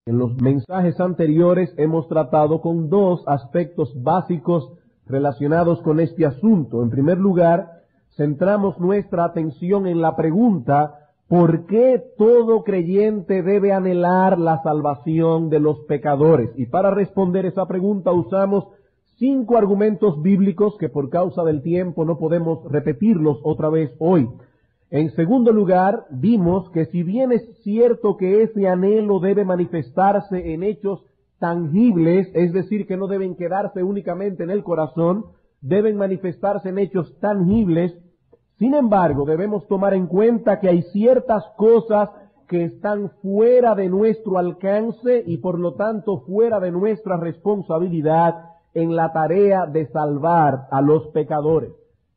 En los mensajes anteriores hemos tratado con dos aspectos básicos relacionados con este asunto. En primer lugar, centramos nuestra atención en la pregunta: ¿por qué todo creyente debe anhelar la salvación de los pecadores? Y para responder esa pregunta usamos 5 argumentos bíblicos que por causa del tiempo no podemos repetirlos otra vez hoy. En segundo lugar, vimos que si bien es cierto que ese anhelo debe manifestarse en hechos tangibles, es decir, que no deben quedarse únicamente en el corazón, deben manifestarse en hechos tangibles, sin embargo, debemos tomar en cuenta que hay ciertas cosas que están fuera de nuestro alcance y por lo tanto fuera de nuestra responsabilidad en la tarea de salvar a los pecadores.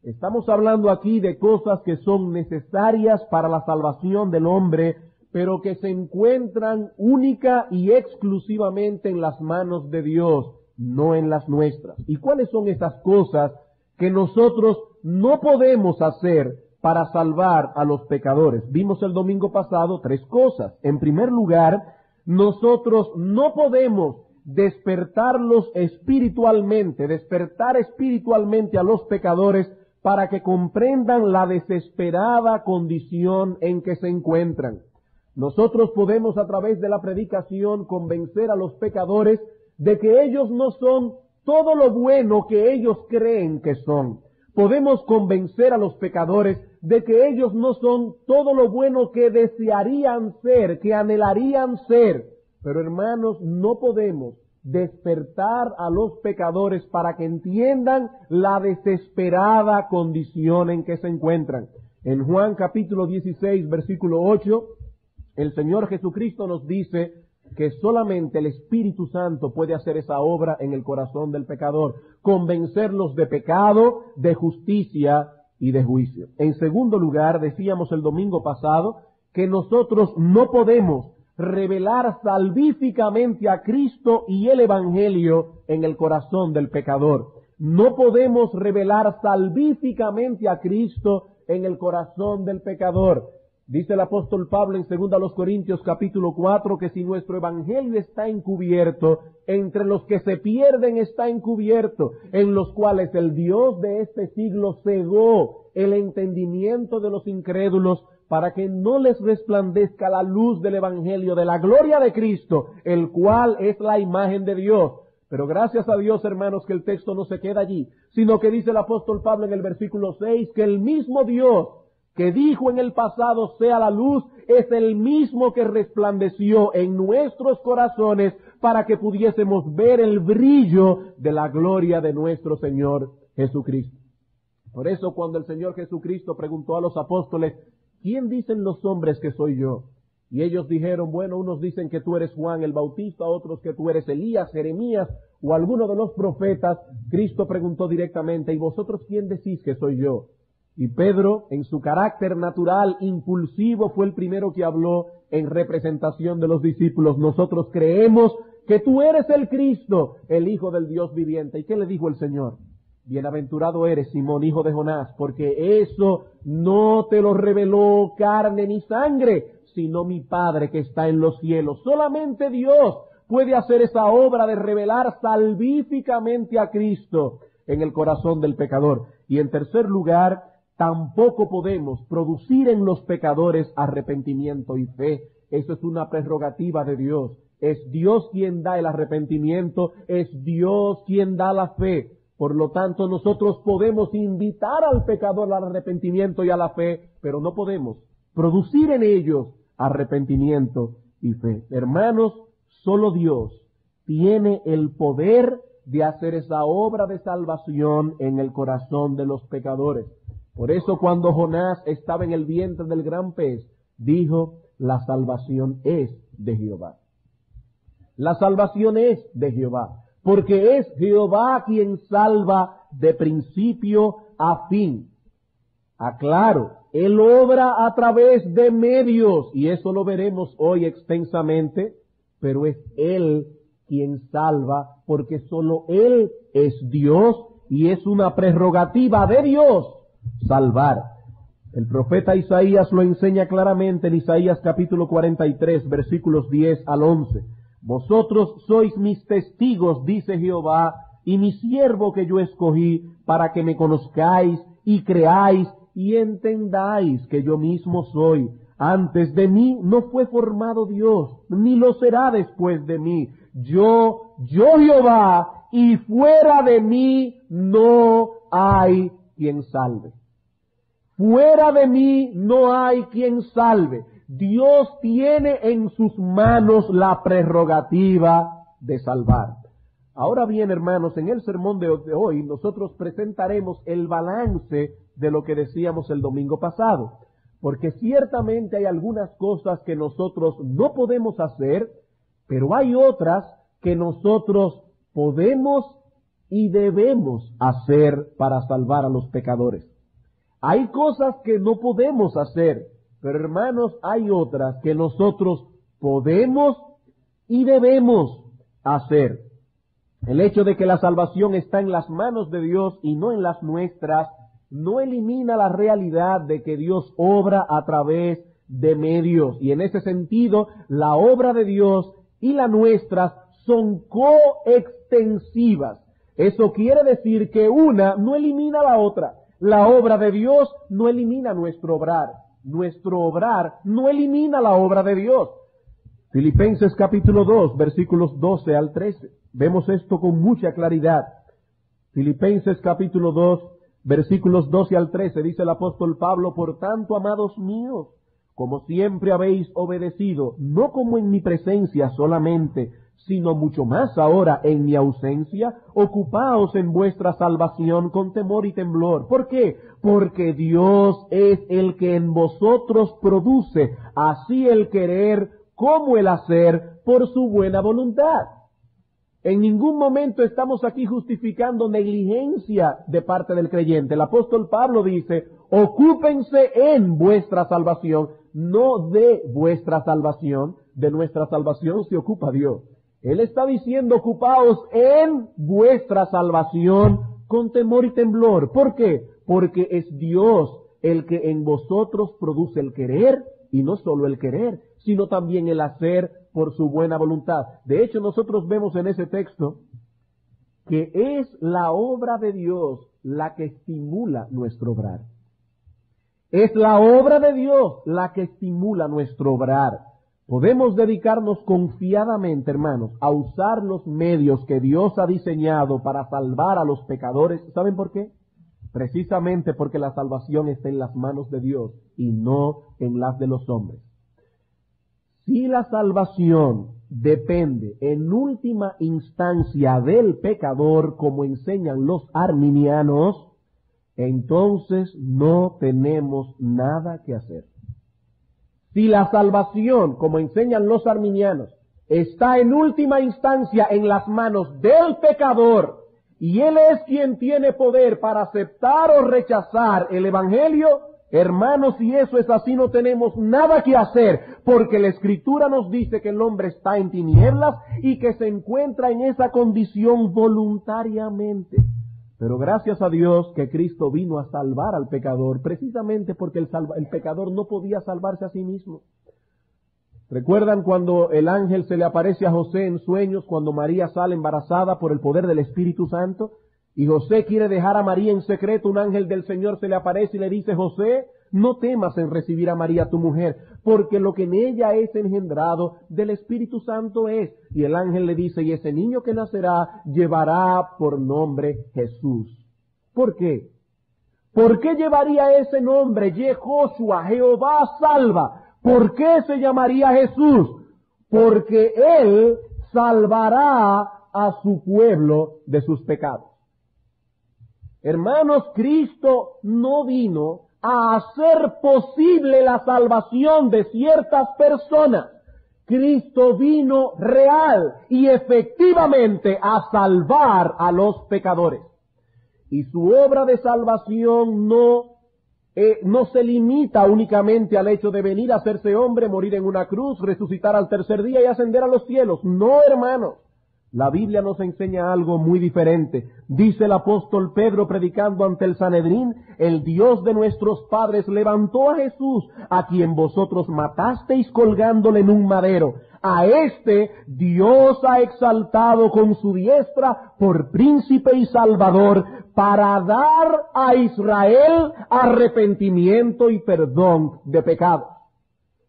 Estamos hablando aquí de cosas que son necesarias para la salvación del hombre, pero que se encuentran única y exclusivamente en las manos de Dios, no en las nuestras. ¿Y cuáles son esas cosas que nosotros no podemos hacer para salvar a los pecadores? Vimos el domingo pasado 3 cosas. En primer lugar, nosotros no podemos despertar espiritualmente a los pecadores para que comprendan la desesperada condición en que se encuentran. Nosotros podemos a través de la predicación convencer a los pecadores de que ellos no son todo lo bueno que ellos creen que son. Podemos convencer a los pecadores de que ellos no son todo lo bueno que desearían ser, que anhelarían ser. Pero hermanos, no podemos despertar a los pecadores para que entiendan la desesperada condición en que se encuentran. En Juan capítulo 16, versículo 8, el Señor Jesucristo nos dice que solamente el Espíritu Santo puede hacer esa obra en el corazón del pecador, convencerlos de pecado, de justicia y de juicio. En segundo lugar, decíamos el domingo pasado que nosotros no podemos revelar salvíficamente a Cristo y el Evangelio en el corazón del pecador. No podemos revelar salvíficamente a Cristo en el corazón del pecador. Dice el apóstol Pablo en 2 Corintios capítulo 4 que si nuestro evangelio está encubierto, entre los que se pierden está encubierto, en los cuales el Dios de este siglo cegó el entendimiento de los incrédulos para que no les resplandezca la luz del evangelio de la gloria de Cristo, el cual es la imagen de Dios. Pero gracias a Dios, hermanos, que el texto no se queda allí, sino que dice el apóstol Pablo en el versículo 6 que el mismo Dios que dijo en el pasado sea la luz, es el mismo que resplandeció en nuestros corazones para que pudiésemos ver el brillo de la gloria de nuestro Señor Jesucristo. Por eso cuando el Señor Jesucristo preguntó a los apóstoles, ¿quién dicen los hombres que soy yo? Y ellos dijeron, bueno, unos dicen que tú eres Juan el Bautista, otros que tú eres Elías, Jeremías o alguno de los profetas. Cristo preguntó directamente, ¿y vosotros quién decís que soy yo? Y Pedro, en su carácter natural, impulsivo, fue el primero que habló en representación de los discípulos. Nosotros creemos que tú eres el Cristo, el Hijo del Dios viviente. ¿Y qué le dijo el Señor? Bienaventurado eres, Simón, hijo de Jonás, porque eso no te lo reveló carne ni sangre, sino mi Padre que está en los cielos. Solamente Dios puede hacer esa obra de revelar salvíficamente a Cristo en el corazón del pecador. Y en tercer lugar, tampoco podemos producir en los pecadores arrepentimiento y fe. Eso es una prerrogativa de Dios. Es Dios quien da el arrepentimiento, es Dios quien da la fe. Por lo tanto, nosotros podemos invitar al pecador al arrepentimiento y a la fe, pero no podemos producir en ellos arrepentimiento y fe. Hermanos, solo Dios tiene el poder de hacer esa obra de salvación en el corazón de los pecadores. Por eso cuando Jonás estaba en el vientre del gran pez, dijo, la salvación es de Jehová. La salvación es de Jehová, porque es Jehová quien salva de principio a fin. Aclaro, Él obra a través de medios, y eso lo veremos hoy extensamente, pero es Él quien salva, porque solo Él es Dios, y es una prerrogativa de Dios salvar. El profeta Isaías lo enseña claramente en Isaías capítulo 43, versículos 10 al 11. Vosotros sois mis testigos, dice Jehová, y mi siervo que yo escogí, para que me conozcáis y creáis y entendáis que yo mismo soy. Antes de mí no fue formado Dios, ni lo será después de mí. Yo Jehová, y fuera de mí no hay quien salve. Fuera de mí no hay quien salve. Dios tiene en sus manos la prerrogativa de salvar. Ahora bien, hermanos, en el sermón de hoy nosotros presentaremos el balance de lo que decíamos el domingo pasado, porque ciertamente hay algunas cosas que nosotros no podemos hacer, pero hay otras que nosotros podemos y debemos hacer para salvar a los pecadores. Hay cosas que no podemos hacer, pero hermanos, hay otras que nosotros podemos y debemos hacer. El hecho de que la salvación está en las manos de Dios y no en las nuestras, no elimina la realidad de que Dios obra a través de medios. Y en ese sentido, la obra de Dios y la nuestra son coextensivas. Eso quiere decir que una no elimina la otra. La obra de Dios no elimina nuestro obrar. Nuestro obrar no elimina la obra de Dios. Filipenses capítulo 2, versículos 12 al 13. Vemos esto con mucha claridad. Filipenses capítulo 2, versículos 12 al 13, dice el apóstol Pablo: por tanto, amados míos, como siempre habéis obedecido, no como en mi presencia solamente, sino mucho más ahora en mi ausencia, ocupaos en vuestra salvación con temor y temblor. ¿Por qué? Porque Dios es el que en vosotros produce así el querer como el hacer por su buena voluntad. En ningún momento estamos aquí justificando negligencia de parte del creyente. El apóstol Pablo dice: ocúpense en vuestra salvación, no de vuestra salvación. De nuestra salvación se ocupa Dios. Él está diciendo: ocupaos en vuestra salvación con temor y temblor. ¿Por qué? Porque es Dios el que en vosotros produce el querer, y no solo el querer, sino también el hacer por su buena voluntad. De hecho, nosotros vemos en ese texto que es la obra de Dios la que estimula nuestro obrar. Es la obra de Dios la que estimula nuestro obrar. Podemos dedicarnos confiadamente, hermanos, a usar los medios que Dios ha diseñado para salvar a los pecadores. ¿Saben por qué? Precisamente porque la salvación está en las manos de Dios y no en las de los hombres. Si la salvación depende en última instancia del pecador, como enseñan los arminianos, entonces no tenemos nada que hacer. Si la salvación, como enseñan los arminianos, está en última instancia en las manos del pecador, y él es quien tiene poder para aceptar o rechazar el evangelio, hermanos, si eso es así, no tenemos nada que hacer, porque la Escritura nos dice que el hombre está en tinieblas y que se encuentra en esa condición voluntariamente. Pero gracias a Dios que Cristo vino a salvar al pecador, precisamente porque el pecador no podía salvarse a sí mismo. ¿Recuerdan cuando el ángel se le aparece a José en sueños, cuando María sale embarazada por el poder del Espíritu Santo? Y José quiere dejar a María en secreto. Un ángel del Señor se le aparece y le dice: José, no temas en recibir a María tu mujer, porque lo que en ella es engendrado del Espíritu Santo es. Y el ángel le dice: y ese niño que nacerá llevará por nombre Jesús. ¿Por qué? ¿Por qué llevaría ese nombre? Yehoshua, Jehová salva. ¿Por qué se llamaría Jesús? Porque Él salvará a su pueblo de sus pecados. Hermanos, Cristo no vino a hacer posible la salvación de ciertas personas. Cristo vino real y efectivamente a salvar a los pecadores. Y su obra de salvación no se limita únicamente al hecho de venir a hacerse hombre, morir en una cruz, resucitar al tercer día y ascender a los cielos. No, hermanos. La Biblia nos enseña algo muy diferente. Dice el apóstol Pedro predicando ante el Sanedrín: el Dios de nuestros padres levantó a Jesús, a quien vosotros matasteis colgándole en un madero. A este Dios ha exaltado con su diestra por príncipe y salvador, para dar a Israel arrepentimiento y perdón de pecados.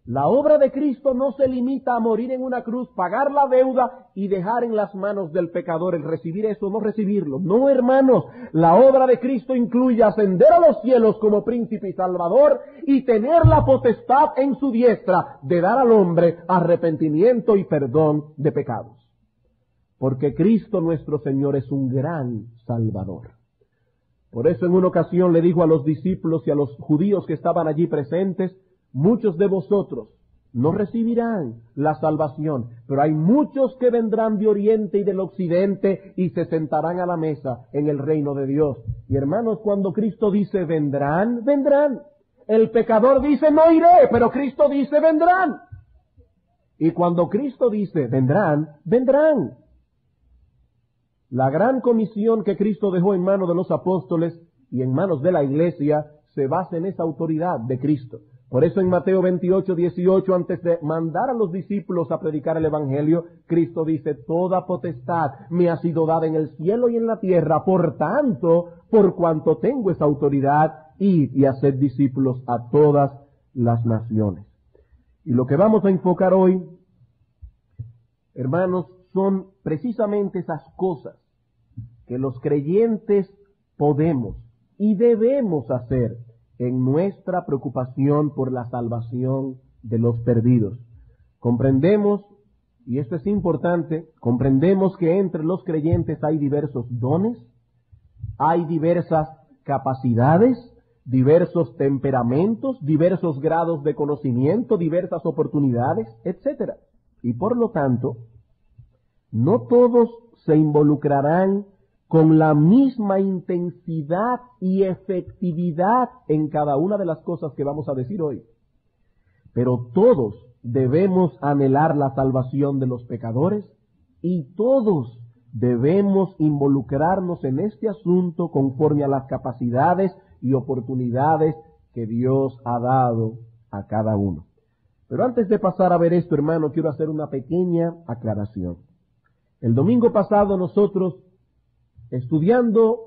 La obra de Cristo no se limita a morir en una cruz, pagar la deuda y dejar en las manos del pecador el recibir eso, no recibirlo. No, hermanos, la obra de Cristo incluye ascender a los cielos como príncipe y salvador y tener la potestad en su diestra de dar al hombre arrepentimiento y perdón de pecados. Porque Cristo nuestro Señor es un gran salvador. Por eso en una ocasión le dijo a los discípulos y a los judíos que estaban allí presentes: muchos de vosotros no recibirán la salvación, pero hay muchos que vendrán de oriente y del occidente y se sentarán a la mesa en el reino de Dios. Y hermanos, cuando Cristo dice vendrán, vendrán. El pecador dice no iré, pero Cristo dice vendrán. Y cuando Cristo dice vendrán, vendrán. La gran comisión que Cristo dejó en manos de los apóstoles y en manos de la iglesia se basa en esa autoridad de Cristo. Por eso en Mateo 28:18, antes de mandar a los discípulos a predicar el Evangelio, Cristo dice: toda potestad me ha sido dada en el cielo y en la tierra, por tanto, por cuanto tengo esa autoridad, id y haced discípulos a todas las naciones. Y lo que vamos a enfocar hoy, hermanos, son precisamente esas cosas que los creyentes podemos y debemos hacer en nuestra preocupación por la salvación de los perdidos. Comprendemos, y esto es importante, comprendemos que entre los creyentes hay diversos dones, hay diversas capacidades, diversos temperamentos, diversos grados de conocimiento, diversas oportunidades, etc. Y por lo tanto, no todos se involucrarán con la misma intensidad y efectividad en cada una de las cosas que vamos a decir hoy. Pero todos debemos anhelar la salvación de los pecadores y todos debemos involucrarnos en este asunto conforme a las capacidades y oportunidades que Dios ha dado a cada uno. Pero antes de pasar a ver esto, hermano, quiero hacer una pequeña aclaración. El domingo pasado nosotros, estudiando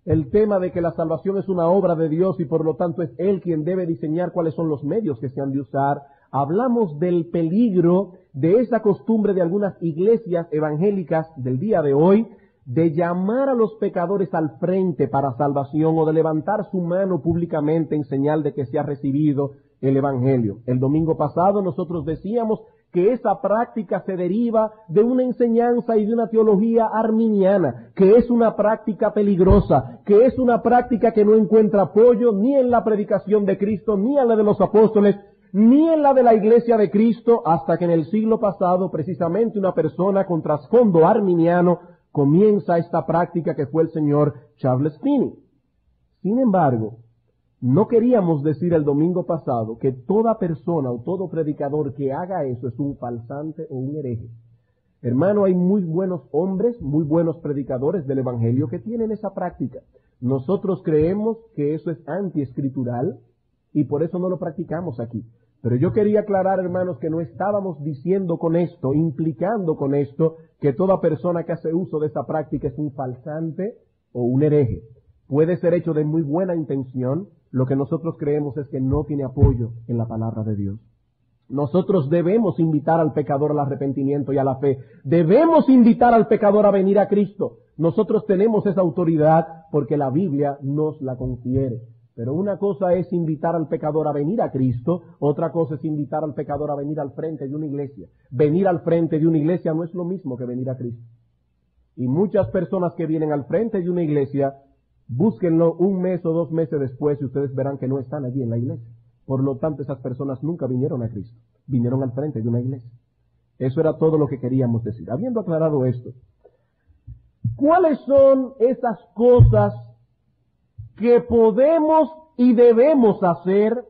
el tema de que la salvación es una obra de Dios y por lo tanto es Él quien debe diseñar cuáles son los medios que se han de usar, hablamos del peligro de esa costumbre de algunas iglesias evangélicas del día de hoy de llamar a los pecadores al frente para salvación o de levantar su mano públicamente en señal de que se ha recibido el Evangelio. El domingo pasado nosotros decíamos que esa práctica se deriva de una enseñanza y de una teología arminiana, que es una práctica peligrosa, que es una práctica que no encuentra apoyo ni en la predicación de Cristo, ni en la de los apóstoles, ni en la de la iglesia de Cristo, hasta que en el siglo pasado, precisamente una persona con trasfondo arminiano comienza esta práctica que fue el señor Charles Finney. Sin embargo, no queríamos decir el domingo pasado que toda persona o todo predicador que haga eso es un falsante o un hereje. Hermano, hay muy buenos hombres, muy buenos predicadores del Evangelio que tienen esa práctica. Nosotros creemos que eso es antiescritural y por eso no lo practicamos aquí. Pero yo quería aclarar, hermanos, que no estábamos diciendo con esto, implicando con esto, que toda persona que hace uso de esa práctica es un falsante o un hereje. Puede ser hecho de muy buena intención. Lo que nosotros creemos es que no tiene apoyo en la palabra de Dios. Nosotros debemos invitar al pecador al arrepentimiento y a la fe. Debemos invitar al pecador a venir a Cristo. Nosotros tenemos esa autoridad porque la Biblia nos la confiere. Pero una cosa es invitar al pecador a venir a Cristo, otra cosa es invitar al pecador a venir al frente de una iglesia. Venir al frente de una iglesia no es lo mismo que venir a Cristo. Y muchas personas que vienen al frente de una iglesia, búsquenlo un mes o 2 meses después y ustedes verán que no están allí en la iglesia. Por lo tanto, esas personas nunca vinieron a Cristo, vinieron al frente de una iglesia. Eso era todo lo que queríamos decir. Habiendo aclarado esto, ¿cuáles son esas cosas que podemos y debemos hacer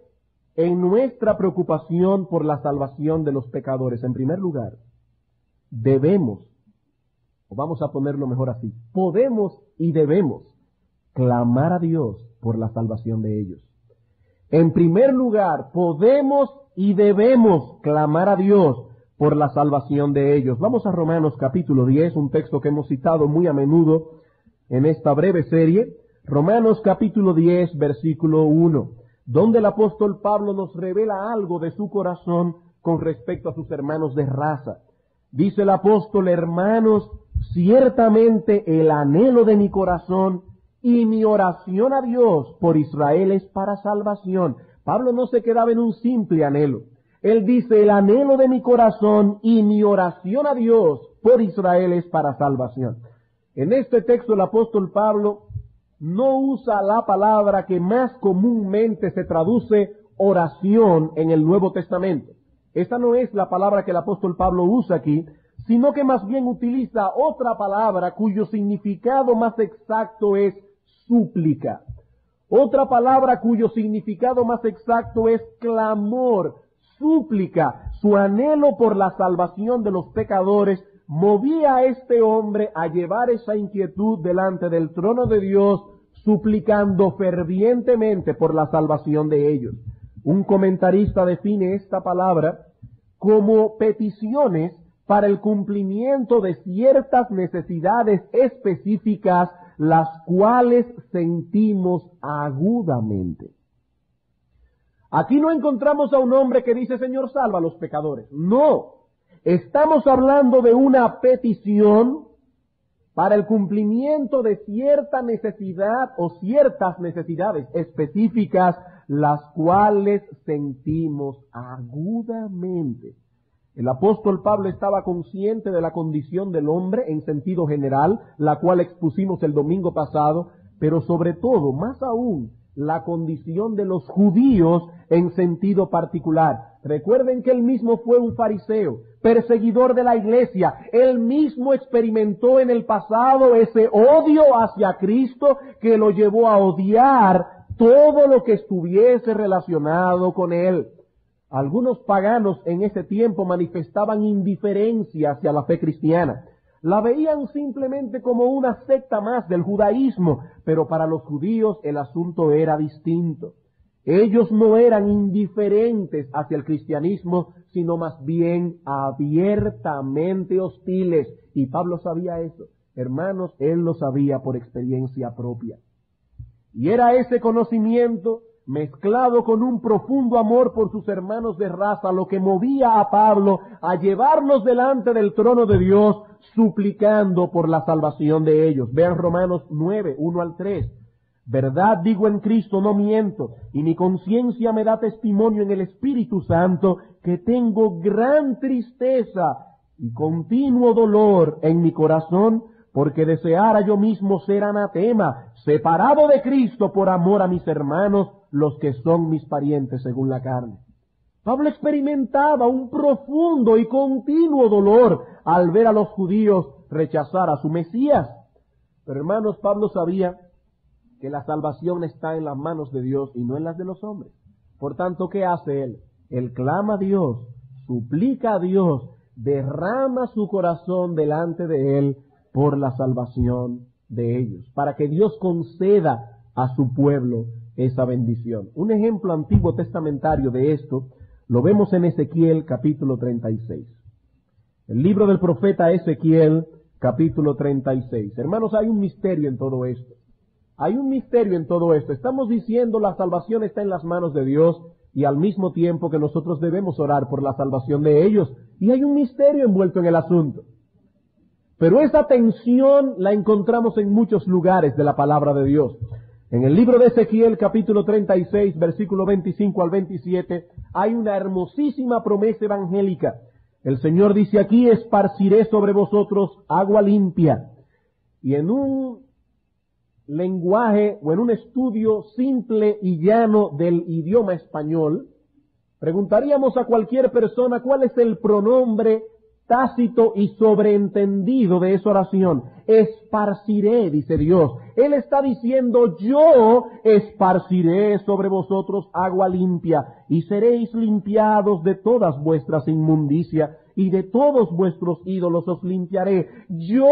en nuestra preocupación por la salvación de los pecadores? En primer lugar, debemos o vamos a ponerlo mejor así, podemos y debemos clamar a Dios por la salvación de ellos. En primer lugar, podemos y debemos clamar a Dios por la salvación de ellos. Vamos a Romanos capítulo 10, un texto que hemos citado muy a menudo en esta breve serie. Romanos capítulo 10, versículo 1, donde el apóstol Pablo nos revela algo de su corazón con respecto a sus hermanos de raza. Dice el apóstol: hermanos, ciertamente el anhelo de mi corazón y mi oración a Dios por Israel es para salvación. Pablo no se quedaba en un simple anhelo. Él dice: el anhelo de mi corazón y mi oración a Dios por Israel es para salvación. En este texto el apóstol Pablo no usa la palabra que más comúnmente se traduce oración en el Nuevo Testamento. Esta no es la palabra que el apóstol Pablo usa aquí, sino que más bien utiliza otra palabra cuyo significado más exacto es súplica. Otra palabra cuyo significado más exacto es clamor, súplica. Su anhelo por la salvación de los pecadores movía a este hombre a llevar esa inquietud delante del trono de Dios, suplicando fervientemente por la salvación de ellos. Un comentarista define esta palabra como peticiones para el cumplimiento de ciertas necesidades específicas, las cuales sentimos agudamente. Aquí no encontramos a un hombre que dice: Señor, salva a los pecadores. No, estamos hablando de una petición para el cumplimiento de cierta necesidad o ciertas necesidades específicas, las cuales sentimos agudamente. El apóstol Pablo estaba consciente de la condición del hombre en sentido general, la cual expusimos el domingo pasado, pero sobre todo, más aún, la condición de los judíos en sentido particular. Recuerden que él mismo fue un fariseo, perseguidor de la iglesia. Él mismo experimentó en el pasado ese odio hacia Cristo que lo llevó a odiar todo lo que estuviese relacionado con él. Algunos paganos en ese tiempo manifestaban indiferencia hacia la fe cristiana. La veían simplemente como una secta más del judaísmo, pero para los judíos el asunto era distinto. Ellos no eran indiferentes hacia el cristianismo, sino más bien abiertamente hostiles. Y Pablo sabía eso. Hermanos, él lo sabía por experiencia propia. Y era ese conocimiento, mezclado con un profundo amor por sus hermanos de raza, lo que movía a Pablo a llevarlos delante del trono de Dios, suplicando por la salvación de ellos. Vean Romanos 9, 1 al 3. Verdad digo en Cristo, no miento, y mi conciencia me da testimonio en el Espíritu Santo que tengo gran tristeza y continuo dolor en mi corazón, porque deseara yo mismo ser anatema, separado de Cristo por amor a mis hermanos, los que son mis parientes según la carne. Pablo experimentaba un profundo y continuo dolor al ver a los judíos rechazar a su Mesías. Pero hermanos, Pablo sabía que la salvación está en las manos de Dios y no en las de los hombres. Por tanto, ¿qué hace él? Él clama a Dios, suplica a Dios, derrama su corazón delante de él por la salvación de ellos, para que Dios conceda a su pueblo esa bendición. Un ejemplo antiguo testamentario de esto lo vemos en Ezequiel capítulo 36. El libro del profeta Ezequiel capítulo 36. Hermanos, hay un misterio en todo esto. Hay un misterio en todo esto. Estamos diciendo la salvación está en las manos de Dios y al mismo tiempo que nosotros debemos orar por la salvación de ellos. Y hay un misterio envuelto en el asunto. Pero esa tensión la encontramos en muchos lugares de la palabra de Dios. En el libro de Ezequiel, capítulo 36, versículo 25 al 27, hay una hermosísima promesa evangélica. El Señor dice aquí: esparciré sobre vosotros agua limpia. Y en un lenguaje o en un estudio simple y llano del idioma español, preguntaríamos a cualquier persona cuál es el pronombre tácito y sobreentendido de esa oración. Esparciré, dice Dios. Él está diciendo: yo esparciré sobre vosotros agua limpia y seréis limpiados de todas vuestras inmundicias y de todos vuestros ídolos os limpiaré. Yo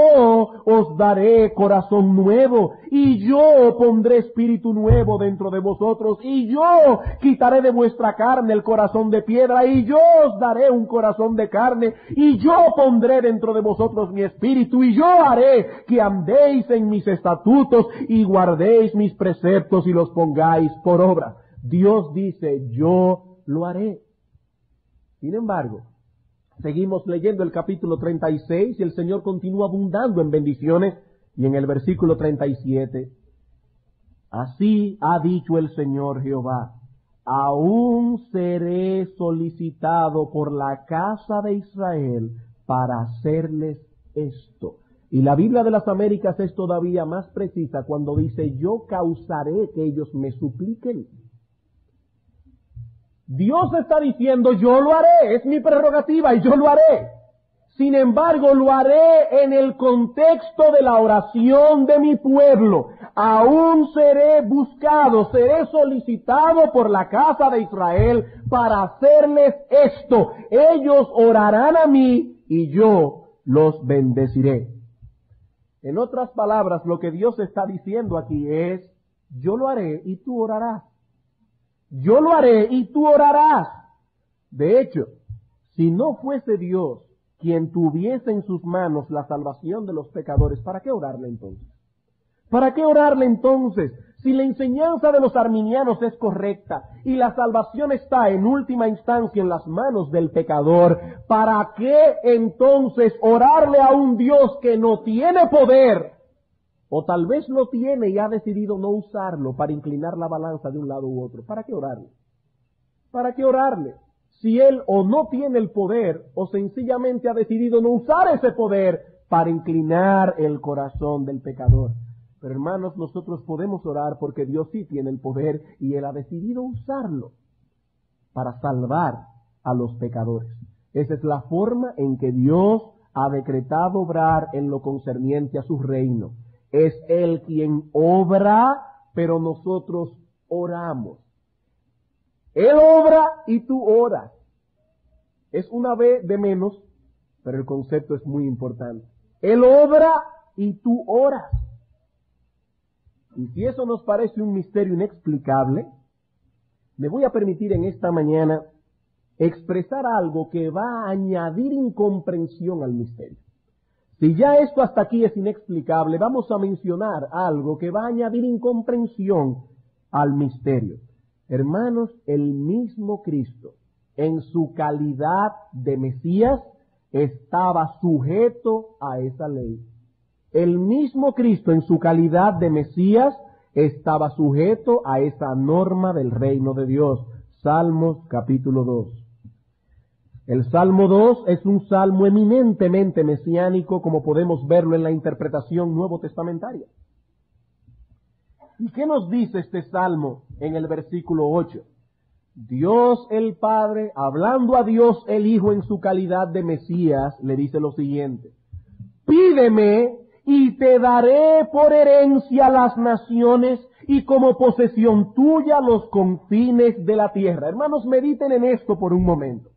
os daré corazón nuevo, y yo pondré espíritu nuevo dentro de vosotros, y yo quitaré de vuestra carne el corazón de piedra, y yo os daré un corazón de carne, y yo pondré dentro de vosotros mi espíritu, y yo haré que andéis en mis estatutos, y guardéis mis preceptos, y los pongáis por obra. Dios dice, yo lo haré. Sin embargo, seguimos leyendo el capítulo 36 y el Señor continúa abundando en bendiciones, y en el versículo 37, así ha dicho el Señor Jehová, aún seré solicitado por la casa de Israel para hacerles esto. Y la Biblia de las Américas es todavía más precisa cuando dice, yo causaré que ellos me supliquen. Dios está diciendo, yo lo haré, es mi prerrogativa y yo lo haré. Sin embargo, lo haré en el contexto de la oración de mi pueblo. Aún seré buscado, seré solicitado por la casa de Israel para hacerles esto. Ellos orarán a mí y yo los bendeciré. En otras palabras, lo que Dios está diciendo aquí es, yo lo haré y tú orarás. Yo lo haré y tú orarás. De hecho, si no fuese Dios quien tuviese en sus manos la salvación de los pecadores, ¿para qué orarle entonces? ¿Para qué orarle entonces? Si la enseñanza de los arminianos es correcta y la salvación está en última instancia en las manos del pecador, ¿para qué entonces orarle a un Dios que no tiene poder? O tal vez lo tiene y ha decidido no usarlo para inclinar la balanza de un lado u otro. ¿Para qué orarle? ¿Para qué orarle? Si él o no tiene el poder o sencillamente ha decidido no usar ese poder para inclinar el corazón del pecador. Pero hermanos, nosotros podemos orar porque Dios sí tiene el poder y Él ha decidido usarlo para salvar a los pecadores. Esa es la forma en que Dios ha decretado obrar en lo concerniente a su reino. Es Él quien obra, pero nosotros oramos. Él obra y tú oras. Es una vez de menos, pero el concepto es muy importante. Él obra y tú oras. Y si eso nos parece un misterio inexplicable, me voy a permitir en esta mañana expresar algo que va a añadir incomprensión al misterio. Si ya esto hasta aquí es inexplicable, vamos a mencionar algo que va a añadir incomprensión al misterio. Hermanos, el mismo Cristo, en su calidad de Mesías, estaba sujeto a esa ley. El mismo Cristo, en su calidad de Mesías, estaba sujeto a esa norma del reino de Dios. Salmos capítulo 2. El Salmo 2 es un salmo eminentemente mesiánico, como podemos verlo en la interpretación nuevo testamentaria. ¿Y qué nos dice este salmo en el versículo 8? Dios el Padre, hablando a Dios el Hijo en su calidad de Mesías, le dice lo siguiente: pídeme y te daré por herencia las naciones y como posesión tuya los confines de la tierra. Hermanos, mediten en esto por un momento.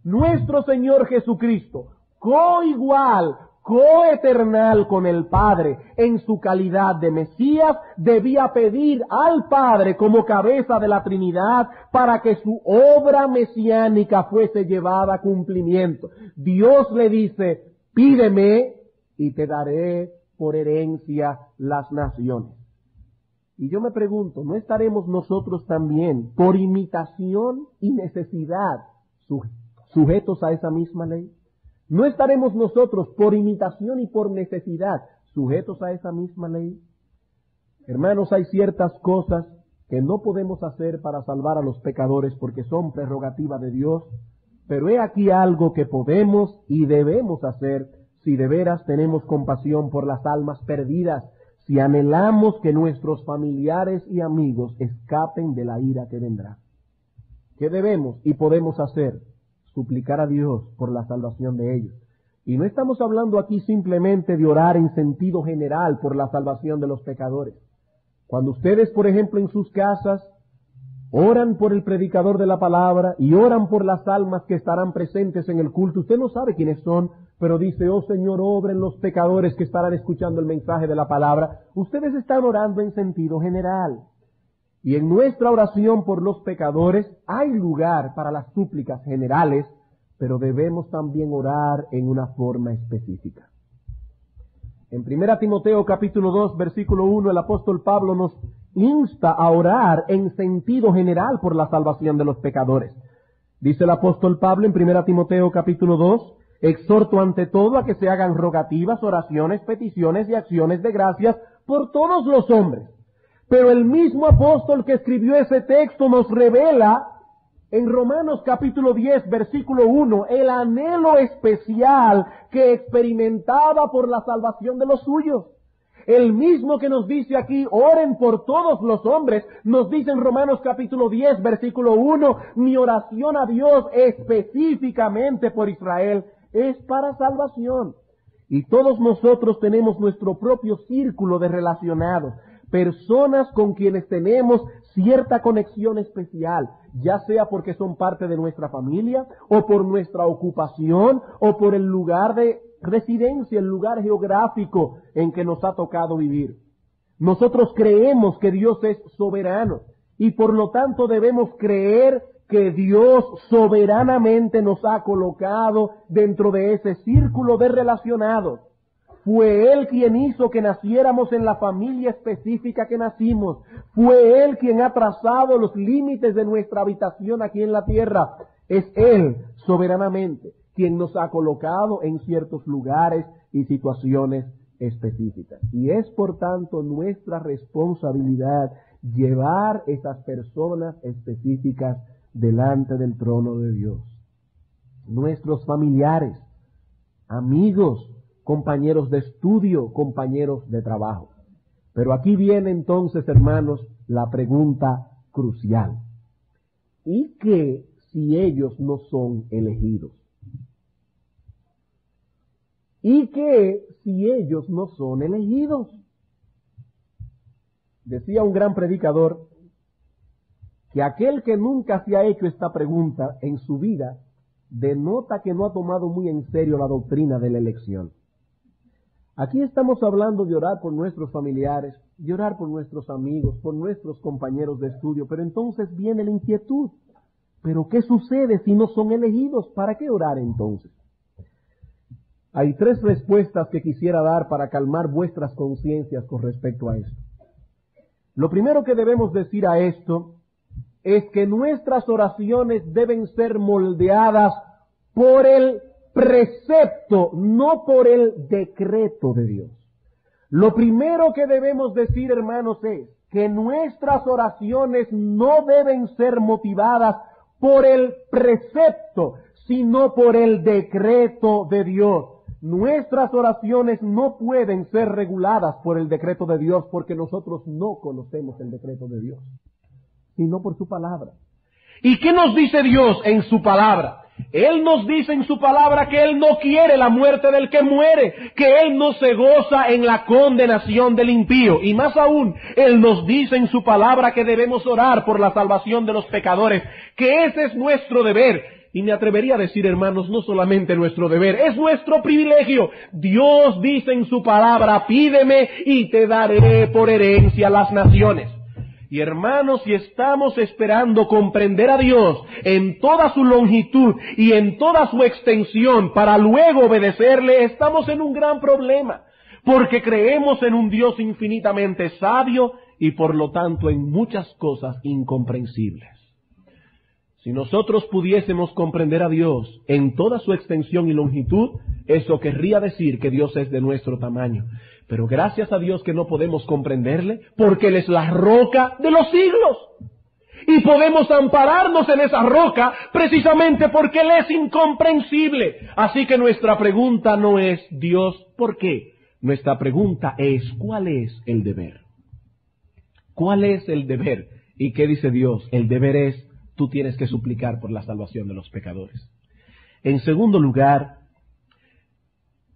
Nuestro Señor Jesucristo, coigual, coeternal con el Padre, en su calidad de Mesías, debía pedir al Padre como cabeza de la Trinidad para que su obra mesiánica fuese llevada a cumplimiento. Dios le dice: pídeme y te daré por herencia las naciones. Y yo me pregunto, ¿no estaremos nosotros también, por imitación y necesidad, sujetos a esa misma ley? ¿No estaremos nosotros, por imitación y por necesidad, sujetos a esa misma ley? Hermanos, hay ciertas cosas que no podemos hacer para salvar a los pecadores porque son prerrogativa de Dios, pero he aquí algo que podemos y debemos hacer si de veras tenemos compasión por las almas perdidas, si anhelamos que nuestros familiares y amigos escapen de la ira que vendrá. ¿Qué debemos y podemos hacer? Suplicar a Dios por la salvación de ellos. Y no estamos hablando aquí simplemente de orar en sentido general por la salvación de los pecadores. Cuando ustedes, por ejemplo, en sus casas oran por el predicador de la palabra y oran por las almas que estarán presentes en el culto. Usted no sabe quiénes son, pero dice, oh Señor, obra en los pecadores que estarán escuchando el mensaje de la palabra. Ustedes están orando en sentido general. Y en nuestra oración por los pecadores hay lugar para las súplicas generales, pero debemos también orar en una forma específica. En 1 Timoteo capítulo 2, versículo 1, el apóstol Pablo nos insta a orar en sentido general por la salvación de los pecadores. Dice el apóstol Pablo en 1 Timoteo capítulo 2, exhorto ante todo a que se hagan rogativas, oraciones, peticiones y acciones de gracias por todos los hombres. Pero el mismo apóstol que escribió ese texto nos revela en Romanos capítulo 10, versículo 1, el anhelo especial que experimentaba por la salvación de los suyos. El mismo que nos dice aquí, oren por todos los hombres, nos dice en Romanos capítulo 10, versículo 1, mi oración a Dios específicamente por Israel es para salvación. Y todos nosotros tenemos nuestro propio círculo de relacionados, personas con quienes tenemos cierta conexión especial, ya sea porque son parte de nuestra familia, o por nuestra ocupación, o por el lugar de residencia, el lugar geográfico en que nos ha tocado vivir. Nosotros creemos que Dios es soberano, y por lo tanto debemos creer que Dios soberanamente nos ha colocado dentro de ese círculo de relacionados. Fue Él quien hizo que naciéramos en la familia específica que nacimos. Fue Él quien ha trazado los límites de nuestra habitación aquí en la tierra. Es Él, soberanamente, quien nos ha colocado en ciertos lugares y situaciones específicas. Y es, por tanto, nuestra responsabilidad llevar esas personas específicas delante del trono de Dios. Nuestros familiares, amigos, compañeros de estudio, compañeros de trabajo. Pero aquí viene entonces, hermanos, la pregunta crucial. ¿Y qué si ellos no son elegidos? ¿Y qué si ellos no son elegidos? Decía un gran predicador que aquel que nunca se ha hecho esta pregunta en su vida denota que no ha tomado muy en serio la doctrina de la elección. Aquí estamos hablando de orar por nuestros familiares, de orar por nuestros amigos, por nuestros compañeros de estudio, pero entonces viene la inquietud. ¿Pero qué sucede si no son elegidos? ¿Para qué orar entonces? Hay 3 respuestas que quisiera dar para calmar vuestras conciencias con respecto a esto. Lo primero que debemos decir a esto es que nuestras oraciones deben ser moldeadas por el precepto, no por el decreto de Dios. Lo primero que debemos decir, hermanos, es que nuestras oraciones no deben ser motivadas por el precepto, sino por el decreto de Dios. Nuestras oraciones no pueden ser reguladas por el decreto de Dios, porque nosotros no conocemos el decreto de Dios, sino por su palabra. ¿Y qué nos dice Dios en su palabra? Él nos dice en su palabra que Él no quiere la muerte del que muere, que Él no se goza en la condenación del impío. Y más aún, Él nos dice en su palabra que debemos orar por la salvación de los pecadores, que ese es nuestro deber. Y me atrevería a decir, hermanos, no solamente nuestro deber, es nuestro privilegio. Dios dice en su palabra, pídeme y te daré por herencia las naciones. Y hermanos, si estamos esperando comprender a Dios en toda su longitud y en toda su extensión para luego obedecerle, estamos en un gran problema, porque creemos en un Dios infinitamente sabio y por lo tanto en muchas cosas incomprensibles. Si nosotros pudiésemos comprender a Dios en toda su extensión y longitud, eso querría decir que Dios es de nuestro tamaño. Pero gracias a Dios que no podemos comprenderle, porque Él es la roca de los siglos. Y podemos ampararnos en esa roca precisamente porque Él es incomprensible. Así que nuestra pregunta no es, Dios, ¿por qué? Nuestra pregunta es, ¿cuál es el deber? ¿Cuál es el deber? ¿Y qué dice Dios? El deber es, tú tienes que suplicar por la salvación de los pecadores. En segundo lugar,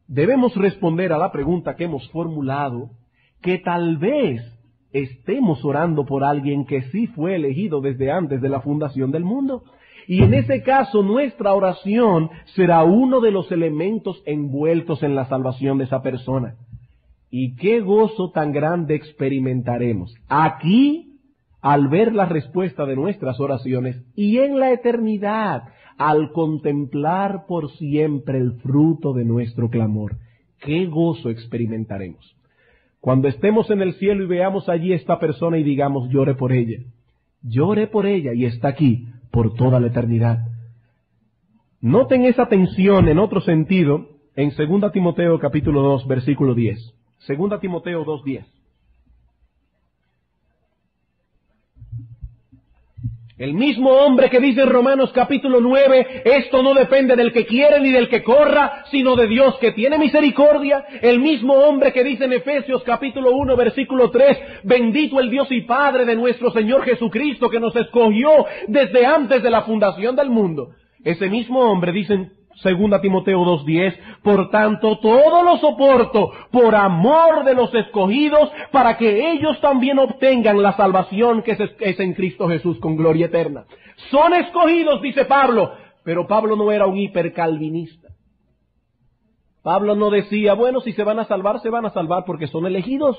debemos responder a la pregunta que hemos formulado, que tal vez estemos orando por alguien que sí fue elegido desde antes de la fundación del mundo. Y en ese caso nuestra oración será uno de los elementos envueltos en la salvación de esa persona. Y qué gozo tan grande experimentaremos aquí al ver la respuesta de nuestras oraciones y en la eternidad al contemplar por siempre el fruto de nuestro clamor. Qué gozo experimentaremos cuando estemos en el cielo y veamos allí esta persona y digamos, lloré por ella y está aquí por toda la eternidad. Noten esa tensión en otro sentido en 2 Timoteo capítulo 2 versículo 10. 2 Timoteo 2:10. El mismo hombre que dice en Romanos capítulo 9, esto no depende del que quiere ni del que corra, sino de Dios que tiene misericordia. El mismo hombre que dice en Efesios capítulo 1 versículo 3, bendito el Dios y Padre de nuestro Señor Jesucristo que nos escogió desde antes de la fundación del mundo. Ese mismo hombre dice en 2 Timoteo 2:10, por tanto todo lo soporto por amor de los escogidos, para que ellos también obtengan la salvación que es en Cristo Jesús con gloria eterna. Son escogidos, dice Pablo, pero Pablo no era un hipercalvinista. Pablo no decía, bueno, si se van a salvar porque son elegidos.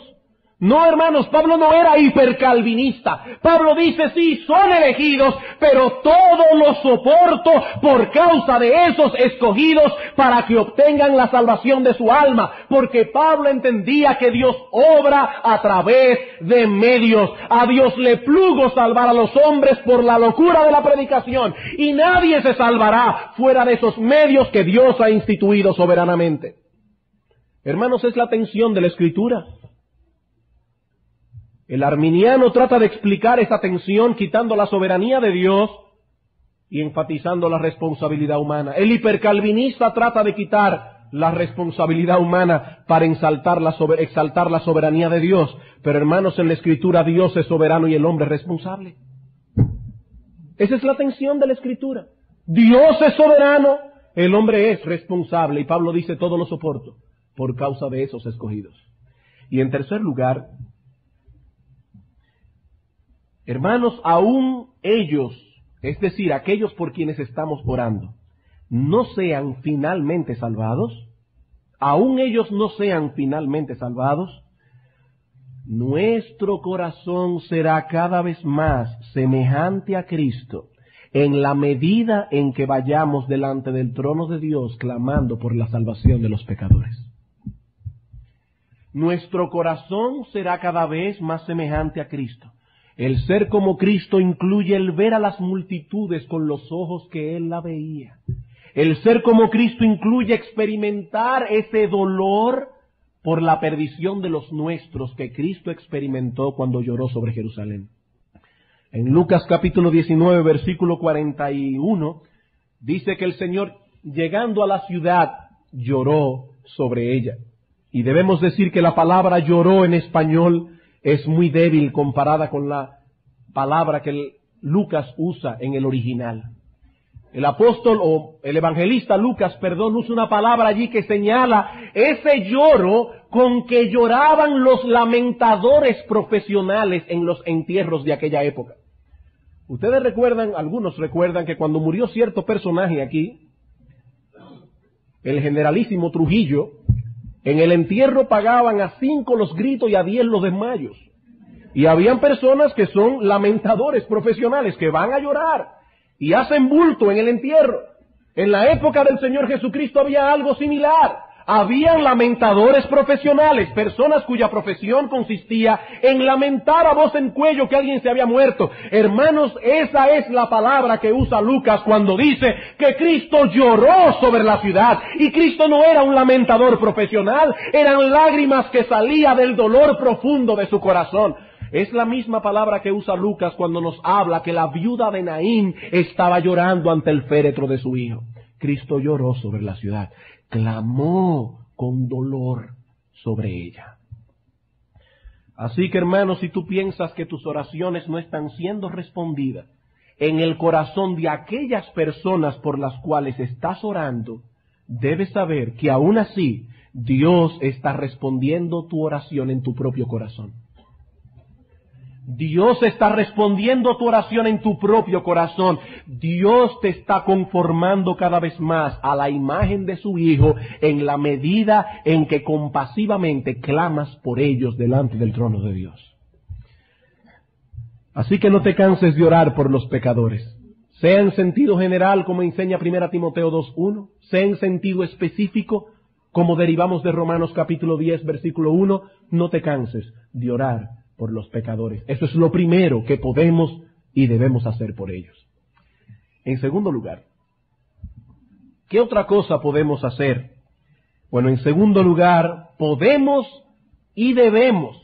No, hermanos, Pablo no era hipercalvinista. Pablo dice, sí, son elegidos, pero todo lo soporto por causa de esos escogidos para que obtengan la salvación de su alma. Porque Pablo entendía que Dios obra a través de medios. A Dios le plugo salvar a los hombres por la locura de la predicación. Y nadie se salvará fuera de esos medios que Dios ha instituido soberanamente. Hermanos, es la tensión de la Escritura. El arminiano trata de explicar esa tensión quitando la soberanía de Dios y enfatizando la responsabilidad humana. El hipercalvinista trata de quitar la responsabilidad humana para exaltar la soberanía de Dios. Pero hermanos, en la Escritura Dios es soberano y el hombre es responsable. Esa es la tensión de la Escritura. Dios es soberano, el hombre es responsable. Y Pablo dice, todo lo soporto por causa de esos escogidos. Y en tercer lugar, hermanos, aún ellos, es decir, aquellos por quienes estamos orando, no sean finalmente salvados, aún ellos no sean finalmente salvados, nuestro corazón será cada vez más semejante a Cristo en la medida en que vayamos delante del trono de Dios clamando por la salvación de los pecadores. Nuestro corazón será cada vez más semejante a Cristo. El ser como Cristo incluye el ver a las multitudes con los ojos que Él la veía. El ser como Cristo incluye experimentar ese dolor por la perdición de los nuestros que Cristo experimentó cuando lloró sobre Jerusalén. En Lucas capítulo 19, versículo 41, dice que el Señor, llegando a la ciudad, lloró sobre ella. Y debemos decir que la palabra lloró en español es muy débil comparada con la palabra que Lucas usa en el original. El apóstol o el evangelista Lucas, usa una palabra allí que señala ese lloro con que lloraban los lamentadores profesionales en los entierros de aquella época. Ustedes recuerdan, algunos recuerdan que cuando murió cierto personaje aquí, el generalísimo Trujillo, en el entierro pagaban a 5 los gritos y a 10 los desmayos. Y habían personas que son lamentadores profesionales, que van a llorar y hacen bulto en el entierro. En la época del Señor Jesucristo había algo similar. Habían lamentadores profesionales, personas cuya profesión consistía en lamentar a voz en cuello que alguien se había muerto. Hermanos, esa es la palabra que usa Lucas cuando dice que Cristo lloró sobre la ciudad. Y Cristo no era un lamentador profesional, eran lágrimas que salían del dolor profundo de su corazón. Es la misma palabra que usa Lucas cuando nos habla que la viuda de Naín estaba llorando ante el féretro de su hijo. Cristo lloró sobre la ciudad, clamó con dolor sobre ella. Así que, hermanos, si tú piensas que tus oraciones no están siendo respondidas en el corazón de aquellas personas por las cuales estás orando, debes saber que aún así Dios está respondiendo tu oración en tu propio corazón. Dios está respondiendo a tu oración en tu propio corazón. Dios te está conformando cada vez más a la imagen de su Hijo en la medida en que compasivamente clamas por ellos delante del trono de Dios. Así que no te canses de orar por los pecadores, sea en sentido general como enseña 1 Timoteo 2:1, sea en sentido específico como derivamos de Romanos capítulo 10 versículo 1, no te canses de orar por los pecadores. Eso es lo primero que podemos y debemos hacer por ellos. En segundo lugar, ¿qué otra cosa podemos hacer? Bueno, en segundo lugar, podemos y debemos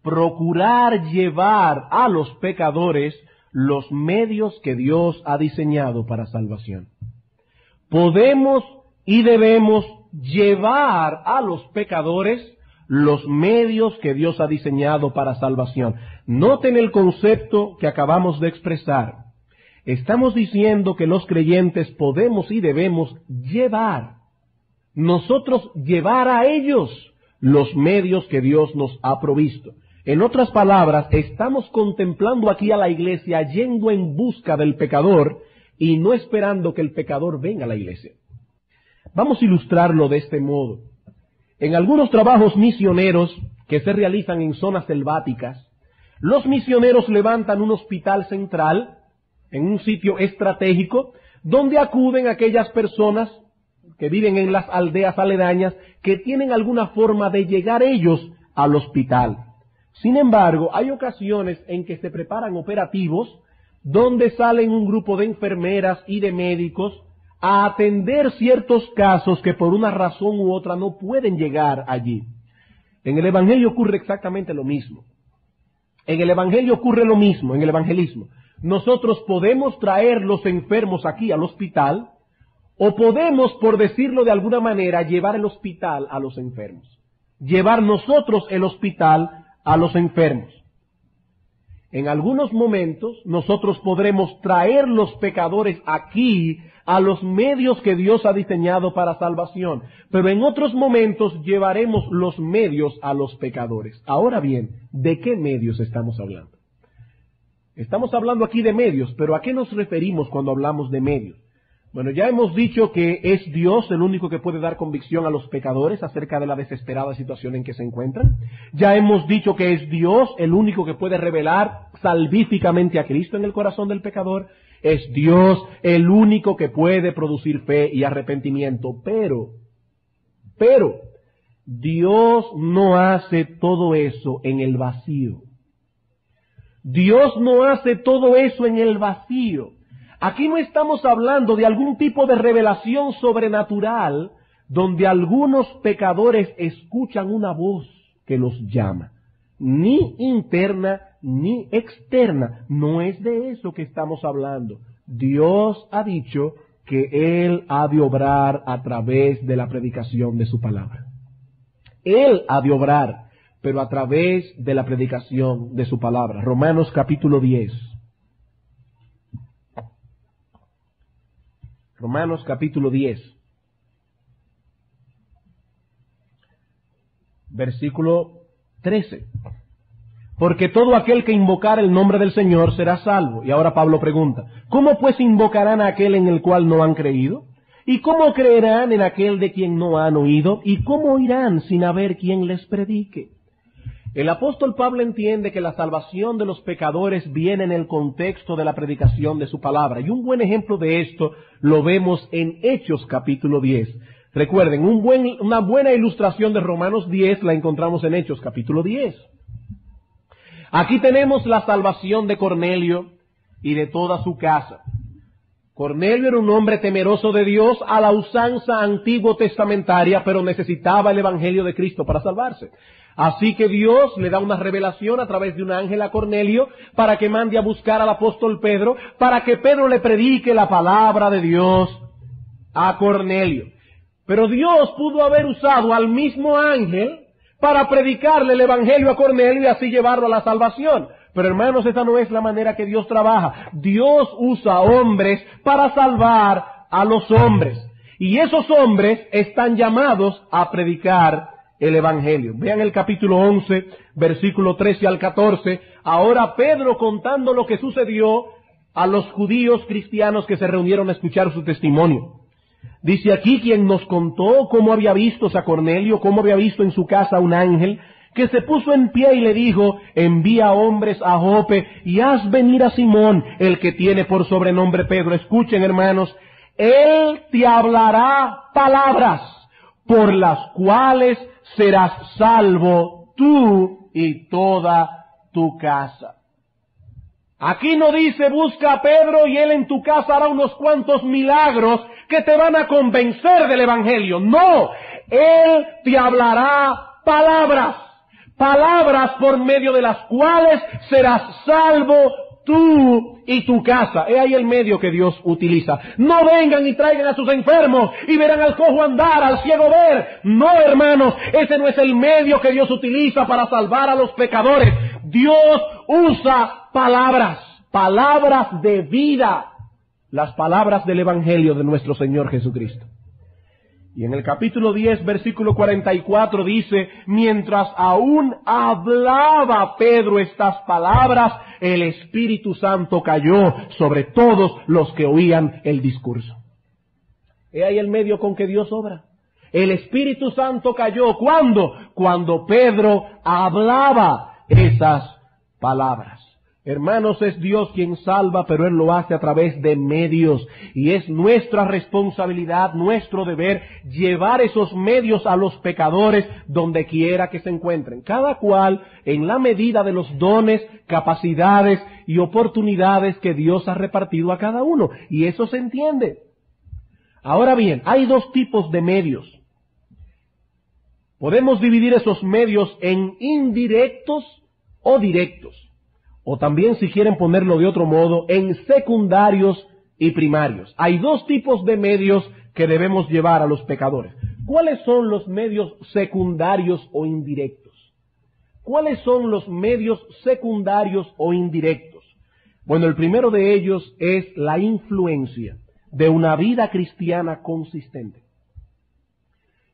procurar llevar a los pecadores los medios que Dios ha diseñado para salvación. Podemos y debemos llevar a los pecadores los medios que Dios ha diseñado para salvación. Noten el concepto que acabamos de expresar. Estamos diciendo que los creyentes podemos y debemos llevar, nosotros llevar a ellos los medios que Dios nos ha provisto. En otras palabras, estamos contemplando aquí a la iglesia yendo en busca del pecador y no esperando que el pecador venga a la iglesia. Vamos a ilustrarlo de este modo. En algunos trabajos misioneros que se realizan en zonas selváticas, los misioneros levantan un hospital central en un sitio estratégico donde acuden aquellas personas que viven en las aldeas aledañas que tienen alguna forma de llegar ellos al hospital. Sin embargo, hay ocasiones en que se preparan operativos donde salen un grupo de enfermeras y de médicos a atender ciertos casos que por una razón u otra no pueden llegar allí. En el Evangelio ocurre exactamente lo mismo. En el Evangelio ocurre lo mismo, en el evangelismo. Nosotros podemos traer los enfermos aquí al hospital, o podemos, por decirlo de alguna manera, llevar el hospital a los enfermos. Llevar nosotros el hospital a los enfermos. En algunos momentos nosotros podremos traer los pecadores aquí a los medios que Dios ha diseñado para salvación, pero en otros momentos llevaremos los medios a los pecadores. Ahora bien, ¿de qué medios estamos hablando? Estamos hablando aquí de medios, pero ¿a qué nos referimos cuando hablamos de medios? Bueno, ya hemos dicho que es Dios el único que puede dar convicción a los pecadores acerca de la desesperada situación en que se encuentran. Ya hemos dicho que es Dios el único que puede revelar salvíficamente a Cristo en el corazón del pecador. Es Dios el único que puede producir fe y arrepentimiento. Pero, Dios no hace todo eso en el vacío. Dios no hace todo eso en el vacío. Aquí no estamos hablando de algún tipo de revelación sobrenatural donde algunos pecadores escuchan una voz que los llama. Ni interna ni externa. No es de eso que estamos hablando. Dios ha dicho que Él ha de obrar a través de la predicación de su palabra. Él ha de obrar, pero a través de la predicación de su palabra. Romanos capítulo 10. Romanos capítulo 10, versículo 13. Porque todo aquel que invocar el nombre del Señor será salvo. Y ahora Pablo pregunta, ¿cómo pues invocarán a aquel en el cual no han creído? ¿Y cómo creerán en aquel de quien no han oído? ¿Y cómo oirán sin haber quien les predique? El apóstol Pablo entiende que la salvación de los pecadores viene en el contexto de la predicación de su palabra. Y un buen ejemplo de esto lo vemos en Hechos capítulo 10. Recuerden, una buena ilustración de Romanos 10 la encontramos en Hechos capítulo 10. Aquí tenemos la salvación de Cornelio y de toda su casa. Cornelio era un hombre temeroso de Dios a la usanza antiguo testamentaria, pero necesitaba el evangelio de Cristo para salvarse. Así que Dios le da una revelación a través de un ángel a Cornelio para que mande a buscar al apóstol Pedro, para que Pedro le predique la palabra de Dios a Cornelio. Pero Dios pudo haber usado al mismo ángel para predicarle el evangelio a Cornelio y así llevarlo a la salvación. Pero hermanos, esa no es la manera que Dios trabaja. Dios usa hombres para salvar a los hombres. Y esos hombres están llamados a predicar el Evangelio. Vean el capítulo 11, versículo 13 al 14. Ahora Pedro contando lo que sucedió a los judíos cristianos que se reunieron a escuchar su testimonio. Dice aquí quien nos contó cómo había visto a Cornelio, cómo había visto en su casa un ángel, que se puso en pie y le dijo, envía hombres a Jope y haz venir a Simón, el que tiene por sobrenombre Pedro. Escuchen, hermanos, él te hablará palabras por las cuales serás salvo tú y toda tu casa. Aquí no dice busca a Pedro y él en tu casa hará unos cuantos milagros que te van a convencer del Evangelio. No, él te hablará palabras. Palabras por medio de las cuales serás salvo tú y tu casa. He ahí el medio que Dios utiliza. No vengan y traigan a sus enfermos y verán al cojo andar, al ciego ver. No, hermanos, ese no es el medio que Dios utiliza para salvar a los pecadores. Dios usa palabras, palabras de vida, las palabras del Evangelio de nuestro Señor Jesucristo. Y en el capítulo 10, versículo 44 dice, mientras aún hablaba Pedro estas palabras, el Espíritu Santo cayó sobre todos los que oían el discurso. He ahí el medio con que Dios obra. El Espíritu Santo cayó, ¿cuándo? Cuando Pedro hablaba esas palabras. Hermanos, es Dios quien salva, pero Él lo hace a través de medios. Y es nuestra responsabilidad, nuestro deber, llevar esos medios a los pecadores donde quiera que se encuentren. Cada cual en la medida de los dones, capacidades y oportunidades que Dios ha repartido a cada uno. Y eso se entiende. Ahora bien, hay dos tipos de medios. Podemos dividir esos medios en indirectos o directos. O también, si quieren ponerlo de otro modo, en secundarios y primarios. Hay dos tipos de medios que debemos llevar a los pecadores. ¿Cuáles son los medios secundarios o indirectos? ¿Cuáles son los medios secundarios o indirectos? Bueno, el primero de ellos es la influencia de una vida cristiana consistente.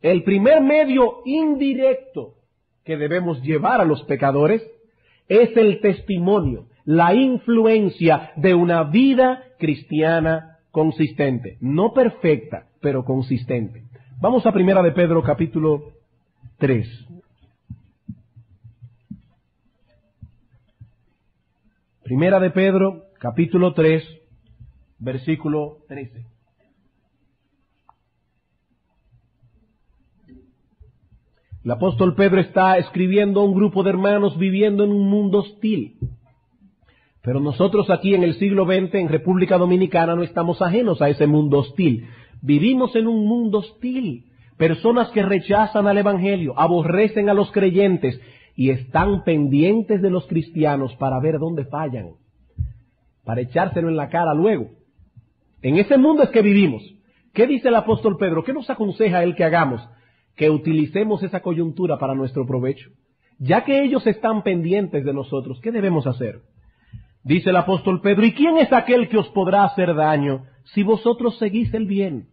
El primer medio indirecto que debemos llevar a los pecadores es el testimonio, la influencia de una vida cristiana consistente. No perfecta, pero consistente. Vamos a Primera de Pedro, capítulo 3. Primera de Pedro, capítulo 3, versículo 13. El apóstol Pedro está escribiendo a un grupo de hermanos viviendo en un mundo hostil. Pero nosotros aquí en el siglo XX, en República Dominicana, no estamos ajenos a ese mundo hostil. Vivimos en un mundo hostil. Personas que rechazan al Evangelio, aborrecen a los creyentes y están pendientes de los cristianos para ver dónde fallan, para echárselo en la cara luego. En ese mundo es que vivimos. ¿Qué dice el apóstol Pedro? ¿Qué nos aconseja él que hagamos? Que utilicemos esa coyuntura para nuestro provecho. Ya que ellos están pendientes de nosotros, ¿qué debemos hacer? Dice el apóstol Pedro, ¿y quién es aquel que os podrá hacer daño si vosotros seguís el bien?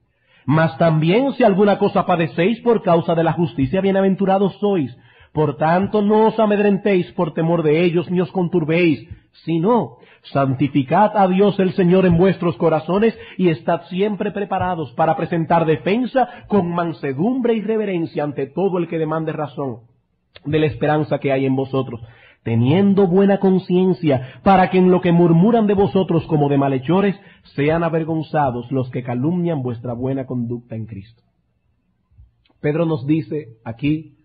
Mas también si alguna cosa padecéis por causa de la justicia, bienaventurados sois. Por tanto, no os amedrentéis por temor de ellos, ni os conturbéis, sino santificad a Dios el Señor en vuestros corazones y estad siempre preparados para presentar defensa con mansedumbre y reverencia ante todo el que demande razón de la esperanza que hay en vosotros, teniendo buena conciencia, para que en lo que murmuran de vosotros como de malhechores, sean avergonzados los que calumnian vuestra buena conducta en Cristo. Pedro nos dice aquí,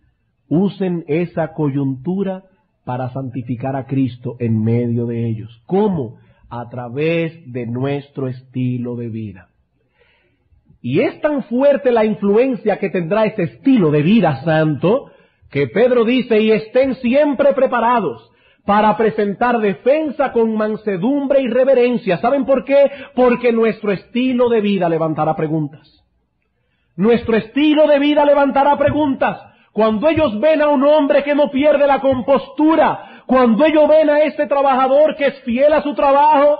usen esa coyuntura para santificar a Cristo en medio de ellos. ¿Cómo? A través de nuestro estilo de vida. Y es tan fuerte la influencia que tendrá ese estilo de vida santo, que Pedro dice, y estén siempre preparados para presentar defensa con mansedumbre y reverencia. ¿Saben por qué? Porque nuestro estilo de vida levantará preguntas. Nuestro estilo de vida levantará preguntas. Cuando ellos ven a un hombre que no pierde la compostura, cuando ellos ven a este trabajador que es fiel a su trabajo,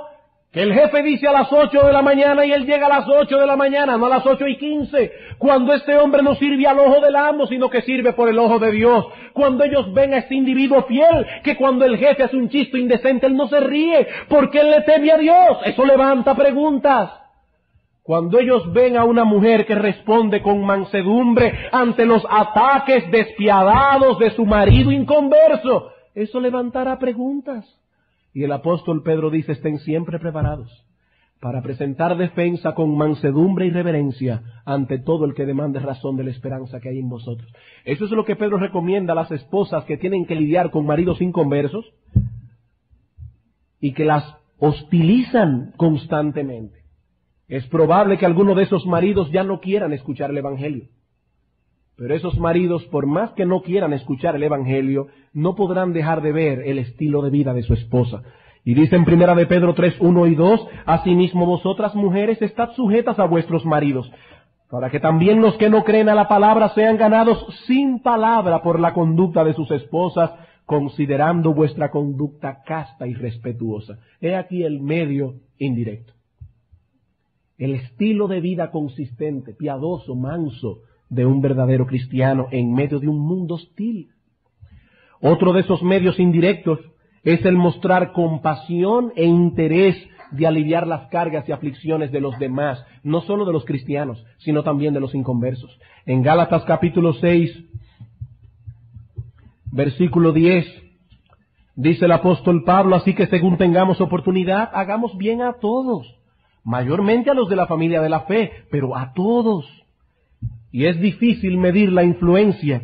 Que el jefe dice a las 8 de la mañana y él llega a las 8 de la mañana, no a las 8:15. Cuando este hombre no sirve al ojo del amo, sino que sirve por el ojo de Dios. Cuando ellos ven a este individuo fiel, que cuando el jefe hace un chiste indecente, él no se ríe, porque él le teme a Dios. Eso levanta preguntas. Cuando ellos ven a una mujer que responde con mansedumbre ante los ataques despiadados de su marido inconverso, eso levantará preguntas. Y el apóstol Pedro dice, estén siempre preparados para presentar defensa con mansedumbre y reverencia ante todo el que demande razón de la esperanza que hay en vosotros. Eso es lo que Pedro recomienda a las esposas que tienen que lidiar con maridos inconversos y que las hostilizan constantemente. Es probable que algunos de esos maridos ya no quieran escuchar el Evangelio. Pero esos maridos, por más que no quieran escuchar el Evangelio, no podrán dejar de ver el estilo de vida de su esposa. Y dice en 1 de Pedro 3, 1 y 2, asimismo vosotras mujeres estad sujetas a vuestros maridos, para que también los que no creen a la palabra sean ganados sin palabra por la conducta de sus esposas, considerando vuestra conducta casta y respetuosa. He aquí el medio indirecto. El estilo de vida consistente, piadoso, manso, de un verdadero cristiano en medio de un mundo hostil. Otro de esos medios indirectos es el mostrar compasión e interés de aliviar las cargas y aflicciones de los demás, no solo de los cristianos, sino también de los inconversos. En Gálatas capítulo 6, versículo 10, dice el apóstol Pablo, así que según tengamos oportunidad, hagamos bien a todos, mayormente a los de la familia de la fe, pero a todos. Y es difícil medir la influencia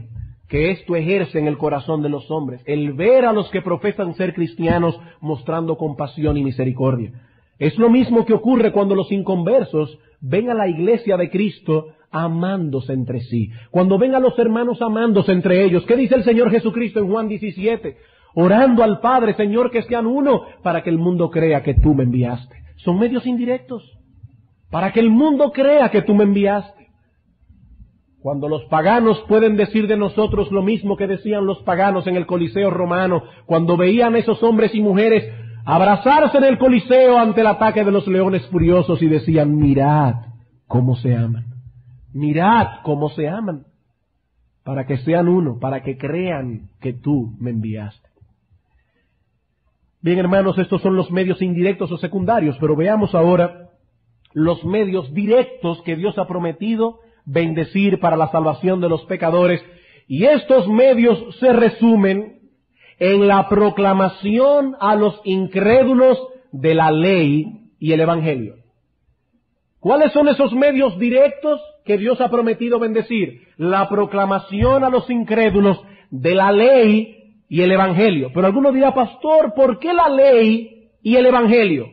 que esto ejerce en el corazón de los hombres, el ver a los que profesan ser cristianos mostrando compasión y misericordia. Es lo mismo que ocurre cuando los inconversos ven a la iglesia de Cristo amándose entre sí, cuando ven a los hermanos amándose entre ellos. ¿Qué dice el Señor Jesucristo en Juan 17? Orando al Padre, Señor, que sean uno, para que el mundo crea que tú me enviaste. Son medios indirectos, para que el mundo crea que tú me enviaste. Cuando los paganos pueden decir de nosotros lo mismo que decían los paganos en el Coliseo romano, cuando veían a esos hombres y mujeres abrazarse en el Coliseo ante el ataque de los leones furiosos y decían, mirad cómo se aman, mirad cómo se aman, para que sean uno, para que crean que tú me enviaste. Bien, hermanos, estos son los medios indirectos o secundarios, pero veamos ahora los medios directos que Dios ha prometido bendecir para la salvación de los pecadores, y estos medios se resumen en la proclamación a los incrédulos de la ley y el Evangelio. ¿Cuáles son esos medios directos que Dios ha prometido bendecir? La proclamación a los incrédulos de la ley y el Evangelio. Pero alguno dirá, pastor, ¿por qué la ley y el Evangelio?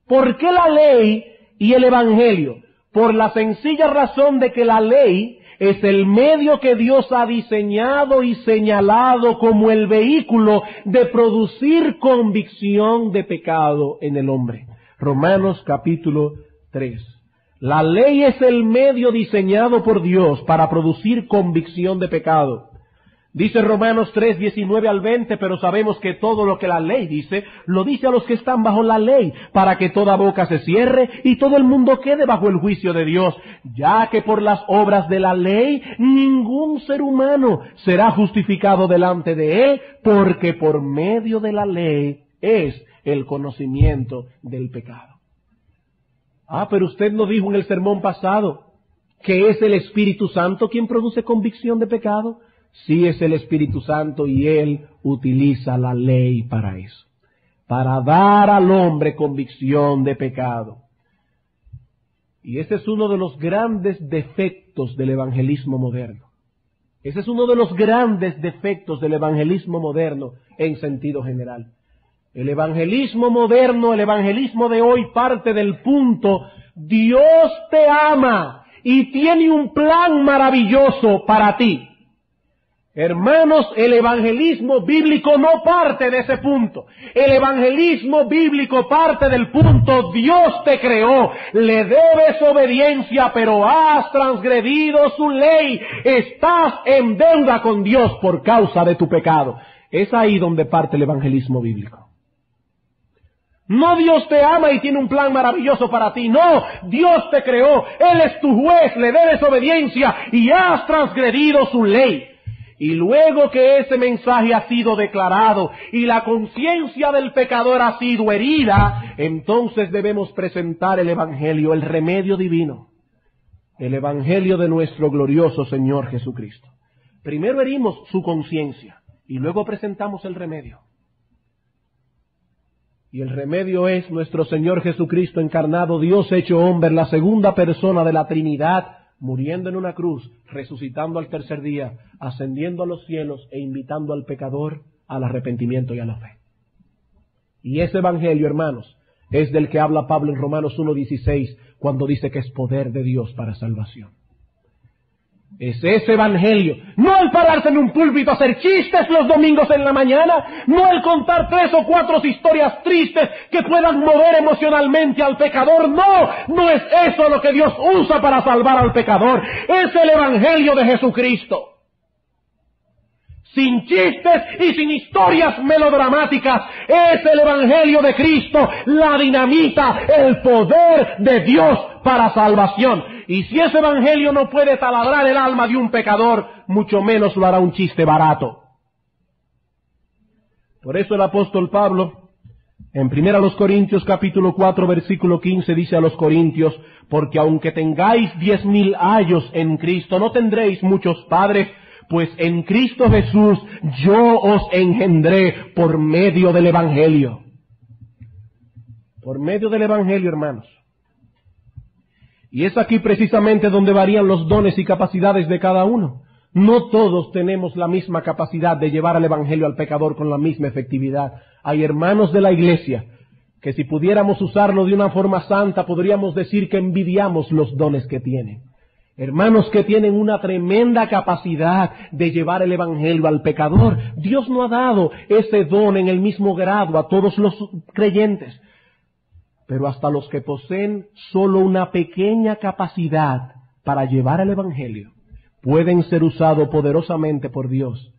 ¿Por qué la ley y el Evangelio? Por la sencilla razón de que la ley es el medio que Dios ha diseñado y señalado como el vehículo de producir convicción de pecado en el hombre. Romanos capítulo 3. La ley es el medio diseñado por Dios para producir convicción de pecado. Dice Romanos 3, 19 al 20, pero sabemos que todo lo que la ley dice, lo dice a los que están bajo la ley, para que toda boca se cierre y todo el mundo quede bajo el juicio de Dios, ya que por las obras de la ley ningún ser humano será justificado delante de él, porque por medio de la ley es el conocimiento del pecado. Pero usted nos dijo en el sermón pasado que es el Espíritu Santo quien produce convicción de pecado. Sí, es el Espíritu Santo y Él utiliza la ley para eso, para dar al hombre convicción de pecado. Y ese es uno de los grandes defectos del evangelismo moderno. Ese es uno de los grandes defectos del evangelismo moderno en sentido general. El evangelismo moderno, el evangelismo de hoy parte del punto, Dios te ama y tiene un plan maravilloso para ti. Hermanos, el evangelismo bíblico no parte de ese punto. El evangelismo bíblico parte del punto, Dios te creó, le debes obediencia, pero has transgredido su ley, estás en deuda con Dios por causa de tu pecado. Es ahí donde parte el evangelismo bíblico. No, Dios te ama y tiene un plan maravilloso para ti. No, Dios te creó. Él es tu juez, le debes obediencia y has transgredido su ley. Y luego que ese mensaje ha sido declarado y la conciencia del pecador ha sido herida, entonces debemos presentar el Evangelio, el remedio divino. El Evangelio de nuestro glorioso Señor Jesucristo. Primero herimos su conciencia y luego presentamos el remedio. Y el remedio es nuestro Señor Jesucristo encarnado, Dios hecho hombre, la segunda persona de la Trinidad, muriendo en una cruz, resucitando al tercer día, ascendiendo a los cielos e invitando al pecador al arrepentimiento y a la fe. Y ese Evangelio, hermanos, es del que habla Pablo en Romanos 1:16, cuando dice que es poder de Dios para salvación. Es ese Evangelio, no el pararse en un púlpito a hacer chistes los domingos en la mañana, no el contar 3 o 4 historias tristes que puedan mover emocionalmente al pecador, no es eso lo que Dios usa para salvar al pecador, es el Evangelio de Jesucristo. Sin chistes y sin historias melodramáticas, es el Evangelio de Cristo, la dinamita, el poder de Dios para salvación. Y si ese Evangelio no puede taladrar el alma de un pecador, mucho menos lo hará un chiste barato. Por eso el apóstol Pablo, en 1 Corintios capítulo 4 versículo 15, dice a los corintios: porque aunque tengáis 10,000 ayos en Cristo, no tendréis muchos padres, pues en Cristo Jesús yo os engendré por medio del Evangelio. Por medio del Evangelio, hermanos. Y es aquí precisamente donde varían los dones y capacidades de cada uno. No todos tenemos la misma capacidad de llevar el Evangelio al pecador con la misma efectividad. Hay hermanos de la iglesia que si pudiéramos usarlo de una forma santa, podríamos decir que envidiamos los dones que tienen. Hermanos que tienen una tremenda capacidad de llevar el Evangelio al pecador. Dios no ha dado ese don en el mismo grado a todos los creyentes. Pero hasta los que poseen solo una pequeña capacidad para llevar el Evangelio, pueden ser usados poderosamente por Dios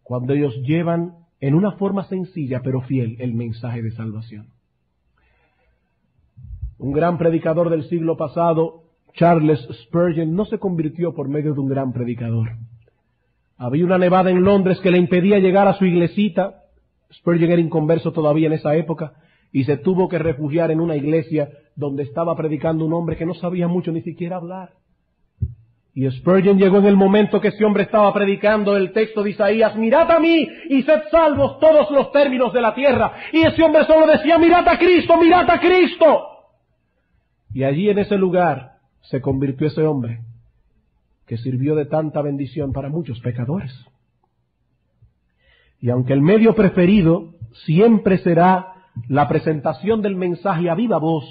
cuando ellos llevan en una forma sencilla pero fiel el mensaje de salvación. Un gran predicador del siglo pasado, Charles Spurgeon, no se convirtió por medio de un gran predicador. Había una nevada en Londres que le impedía llegar a su iglesita. Spurgeon era inconverso todavía en esa época y se tuvo que refugiar en una iglesia donde estaba predicando un hombre que no sabía mucho ni siquiera hablar. Y Spurgeon llegó en el momento que ese hombre estaba predicando el texto de Isaías: mirad a mí y sed salvos todos los términos de la tierra. Y ese hombre solo decía: mirad a Cristo, mirad a Cristo. Y allí en ese lugar se convirtió ese hombre que sirvió de tanta bendición para muchos pecadores. Y aunque el medio preferido siempre será la presentación del mensaje a viva voz,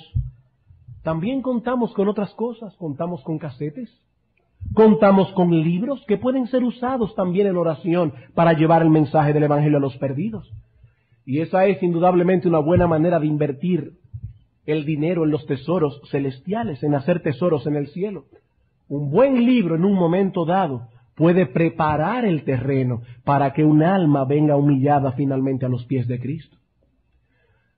también contamos con otras cosas. Contamos con casetes, contamos con libros que pueden ser usados también en oración para llevar el mensaje del Evangelio a los perdidos. Y esa es indudablemente una buena manera de invertir el dinero en los tesoros celestiales, en hacer tesoros en el cielo. Un buen libro en un momento dado puede preparar el terreno para que un alma venga humillada finalmente a los pies de Cristo.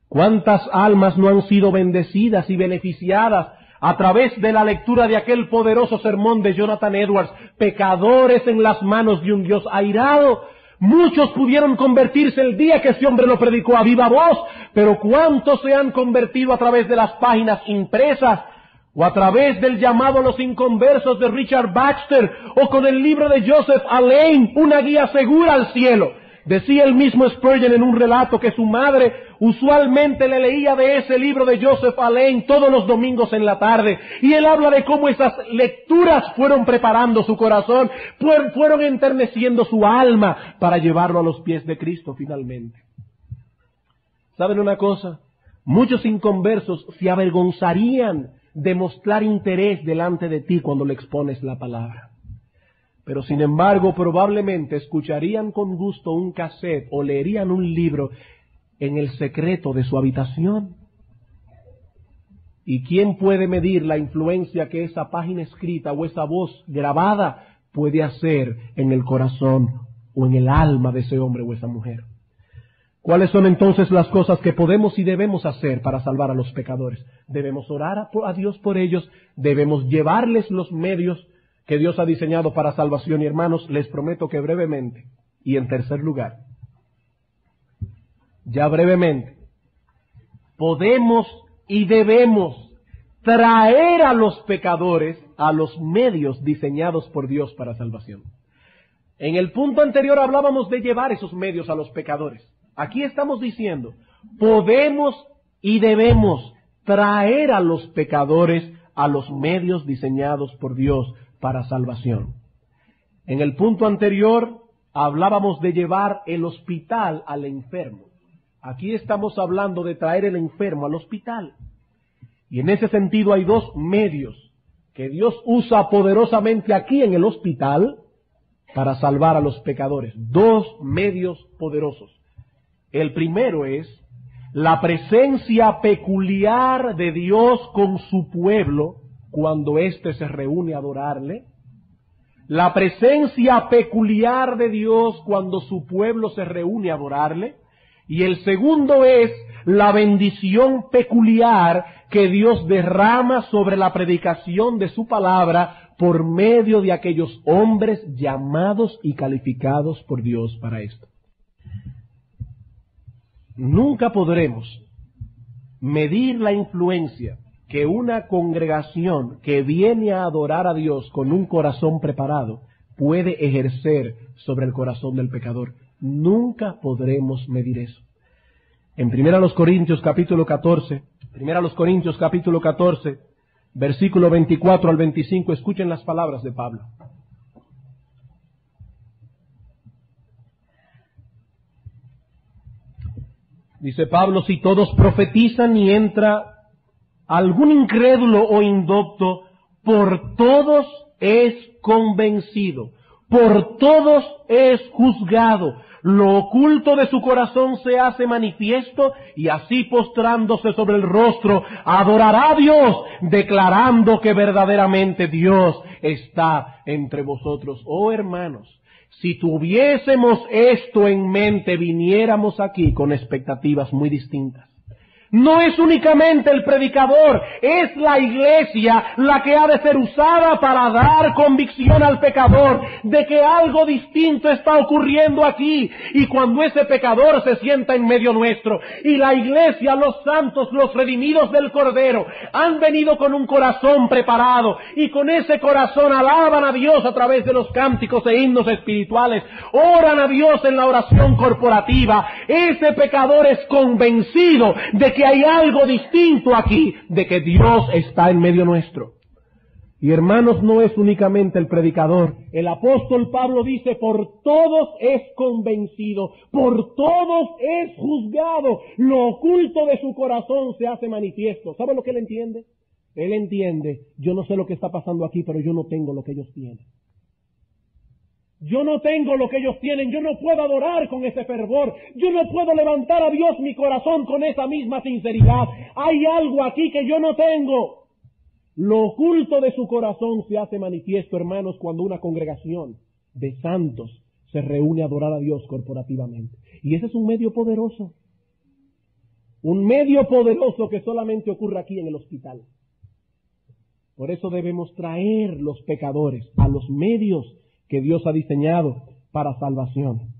¿Cuántas almas no han sido bendecidas y beneficiadas a través de la lectura de aquel poderoso sermón de Jonathan Edwards, pecadores en las manos de un Dios airado? Muchos pudieron convertirse el día que ese hombre lo predicó a viva voz, pero ¿cuántos se han convertido a través de las páginas impresas o a través del llamado a los inconversos de Richard Baxter o con el libro de Joseph Alleine, una guía segura al cielo? Decía el mismo Spurgeon en un relato que su madre usualmente le leía de ese libro de Joseph Alleine todos los domingos en la tarde. Y él habla de cómo esas lecturas fueron preparando su corazón, fueron enterneciendo su alma para llevarlo a los pies de Cristo finalmente. ¿Saben una cosa? Muchos inconversos se avergonzarían de mostrar interés delante de ti cuando le expones la palabra. Pero sin embargo, probablemente escucharían con gusto un cassette o leerían un libro en el secreto de su habitación. ¿Y quién puede medir la influencia que esa página escrita o esa voz grabada puede hacer en el corazón o en el alma de ese hombre o esa mujer? ¿Cuáles son entonces las cosas que podemos y debemos hacer para salvar a los pecadores? Debemos orar a Dios por ellos, debemos llevarles los medios que Dios ha diseñado para salvación. Y hermanos, les prometo que brevemente, y en tercer lugar, ya brevemente, podemos y debemos traer a los pecadores a los medios diseñados por Dios para salvación. En el punto anterior hablábamos de llevar esos medios a los pecadores. Aquí estamos diciendo, podemos y debemos traer a los pecadores a los medios diseñados por Dios para salvación. En el punto anterior hablábamos de llevar el hospital al enfermo. Aquí estamos hablando de traer el enfermo al hospital. Y en ese sentido hay dos medios que Dios usa poderosamente aquí en el hospital para salvar a los pecadores. Dos medios poderosos. El primero es la presencia peculiar de Dios con su pueblo cuando éste se reúne a adorarle. La presencia peculiar de Dios cuando su pueblo se reúne a adorarle. Y el segundo es la bendición peculiar que Dios derrama sobre la predicación de su palabra por medio de aquellos hombres llamados y calificados por Dios para esto. Nunca podremos medir la influencia que una congregación que viene a adorar a Dios con un corazón preparado puede ejercer sobre el corazón del pecador. Nunca podremos medir eso. En 1 Corintios capítulo 14, versículo 24 al 25, escuchen las palabras de Pablo. Dice Pablo, si todos profetizan y entra algún incrédulo o indocto, por todos es convencido, por todos es juzgado. Lo oculto de su corazón se hace manifiesto y así postrándose sobre el rostro adorará a Dios, declarando que verdaderamente Dios está entre vosotros. Oh hermanos, si tuviésemos esto en mente, viniéramos aquí con expectativas muy distintas. No es únicamente el predicador, es la iglesia la que ha de ser usada para dar convicción al pecador de que algo distinto está ocurriendo aquí. Y cuando ese pecador se sienta en medio nuestro y la iglesia, los santos, los redimidos del Cordero, han venido con un corazón preparado y con ese corazón alaban a Dios a través de los cánticos e himnos espirituales, oran a Dios en la oración corporativa, ese pecador es convencido de que hay algo distinto aquí, de que Dios está en medio nuestro. Y hermanos, no es únicamente el predicador. El apóstol Pablo dice, por todos es convencido, por todos es juzgado, lo oculto de su corazón se hace manifiesto. ¿Sabe lo que él entiende? Él entiende, yo no sé lo que está pasando aquí, pero yo no tengo lo que ellos tienen. Yo no tengo lo que ellos tienen, yo no puedo adorar con ese fervor, yo no puedo levantar a Dios mi corazón con esa misma sinceridad. Hay algo aquí que yo no tengo. Lo oculto de su corazón se hace manifiesto, hermanos, cuando una congregación de santos se reúne a adorar a Dios corporativamente. Y ese es un medio poderoso. Un medio poderoso que solamente ocurre aquí en el hospital. Por eso debemos traer los pecadores a los medios que Dios ha diseñado para salvación.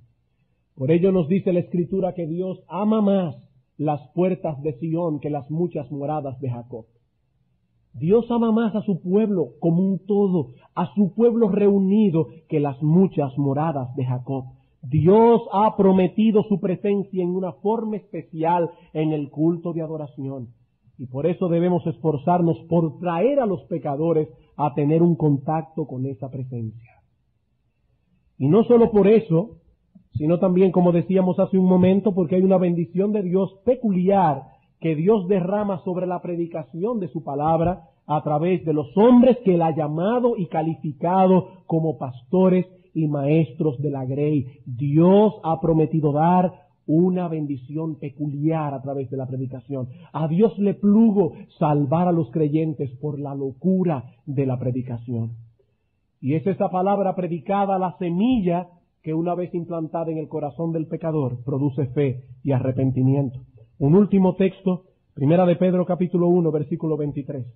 Por ello nos dice la Escritura que Dios ama más las puertas de Sión que las muchas moradas de Jacob. Dios ama más a su pueblo como un todo, a su pueblo reunido, que las muchas moradas de Jacob. Dios ha prometido su presencia en una forma especial en el culto de adoración. Y por eso debemos esforzarnos por traer a los pecadores a tener un contacto con esa presencia. Y no solo por eso, sino también, como decíamos hace un momento, porque hay una bendición de Dios peculiar que Dios derrama sobre la predicación de su palabra a través de los hombres que Él ha llamado y calificado como pastores y maestros de la grey. Dios ha prometido dar una bendición peculiar a través de la predicación. A Dios le plugo salvar a los creyentes por la locura de la predicación. Y es esa palabra predicada la semilla que una vez implantada en el corazón del pecador, produce fe y arrepentimiento. Un último texto, Primera de Pedro capítulo 1, versículo 23.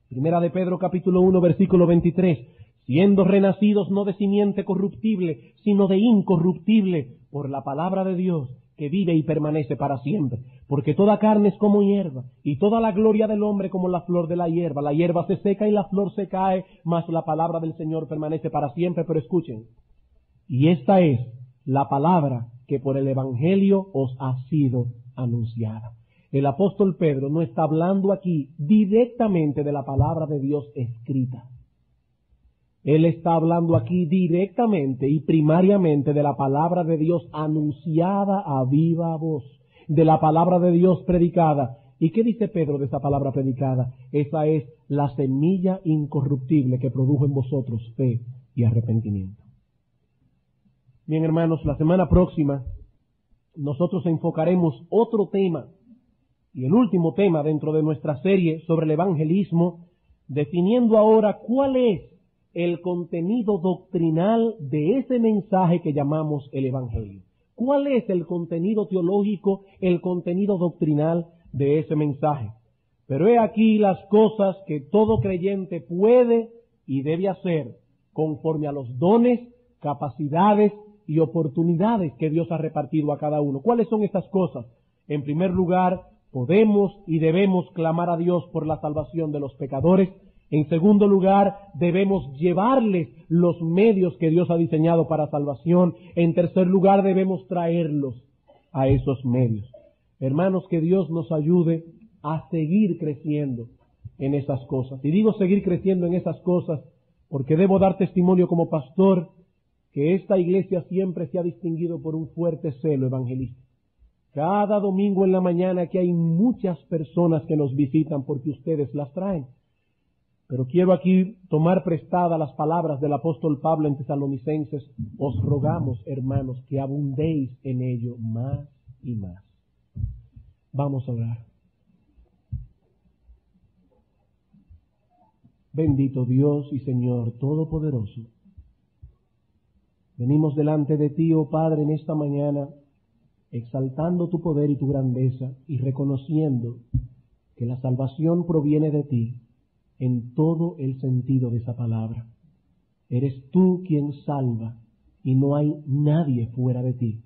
Primera de Pedro capítulo 1, versículo 23. Siendo renacidos no de simiente corruptible, sino de incorruptible, por la palabra de Dios, que vive y permanece para siempre. Porque toda carne es como hierba, y toda la gloria del hombre como la flor de la hierba. La hierba se seca y la flor se cae, mas la palabra del Señor permanece para siempre. Pero escuchen, y esta es la palabra que por el Evangelio os ha sido anunciada. El apóstol Pedro no está hablando aquí directamente de la palabra de Dios escrita. Él está hablando aquí directamente y primariamente de la palabra de Dios anunciada a viva voz, de la palabra de Dios predicada. ¿Y qué dice Pedro de esa palabra predicada? Esa es la semilla incorruptible que produjo en vosotros fe y arrepentimiento. Bien, hermanos, la semana próxima nosotros enfocaremos otro tema y el último tema dentro de nuestra serie sobre el evangelismo, definiendo ahora cuál es el contenido doctrinal de ese mensaje que llamamos el Evangelio. ¿Cuál es el contenido teológico, el contenido doctrinal de ese mensaje? Pero he aquí las cosas que todo creyente puede y debe hacer conforme a los dones, capacidades y oportunidades que Dios ha repartido a cada uno. ¿Cuáles son estas cosas? En primer lugar, podemos y debemos clamar a Dios por la salvación de los pecadores. En segundo lugar, debemos llevarles los medios que Dios ha diseñado para salvación. En tercer lugar, debemos traerlos a esos medios. Hermanos, que Dios nos ayude a seguir creciendo en esas cosas. Y digo seguir creciendo en esas cosas porque debo dar testimonio como pastor que esta iglesia siempre se ha distinguido por un fuerte celo evangelístico. Cada domingo en la mañana aquí hay muchas personas que nos visitan porque ustedes las traen. Pero quiero aquí tomar prestada las palabras del apóstol Pablo en Tesalonicenses. Os rogamos, hermanos, que abundéis en ello más y más. Vamos a orar. Bendito Dios y Señor Todopoderoso, venimos delante de ti, oh Padre, en esta mañana, exaltando tu poder y tu grandeza y reconociendo que la salvación proviene de ti en todo el sentido de esa palabra. Eres tú quien salva y no hay nadie fuera de ti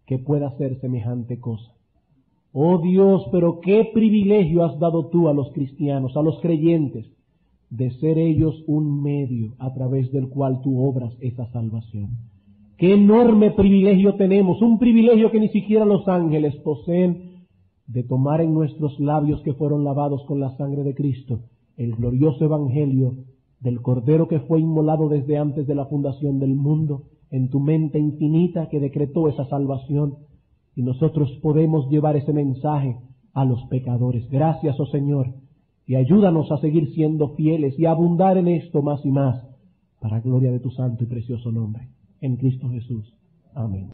que pueda hacer semejante cosa. Oh Dios, pero qué privilegio has dado tú a los cristianos, a los creyentes, de ser ellos un medio a través del cual tú obras esa salvación. Qué enorme privilegio tenemos, un privilegio que ni siquiera los ángeles poseen, de tomar en nuestros labios que fueron lavados con la sangre de Cristo el glorioso evangelio del Cordero que fue inmolado desde antes de la fundación del mundo, en tu mente infinita que decretó esa salvación, y nosotros podemos llevar ese mensaje a los pecadores. Gracias, oh Señor, y ayúdanos a seguir siendo fieles y a abundar en esto más y más, para gloria de tu santo y precioso nombre. En Cristo Jesús. Amén.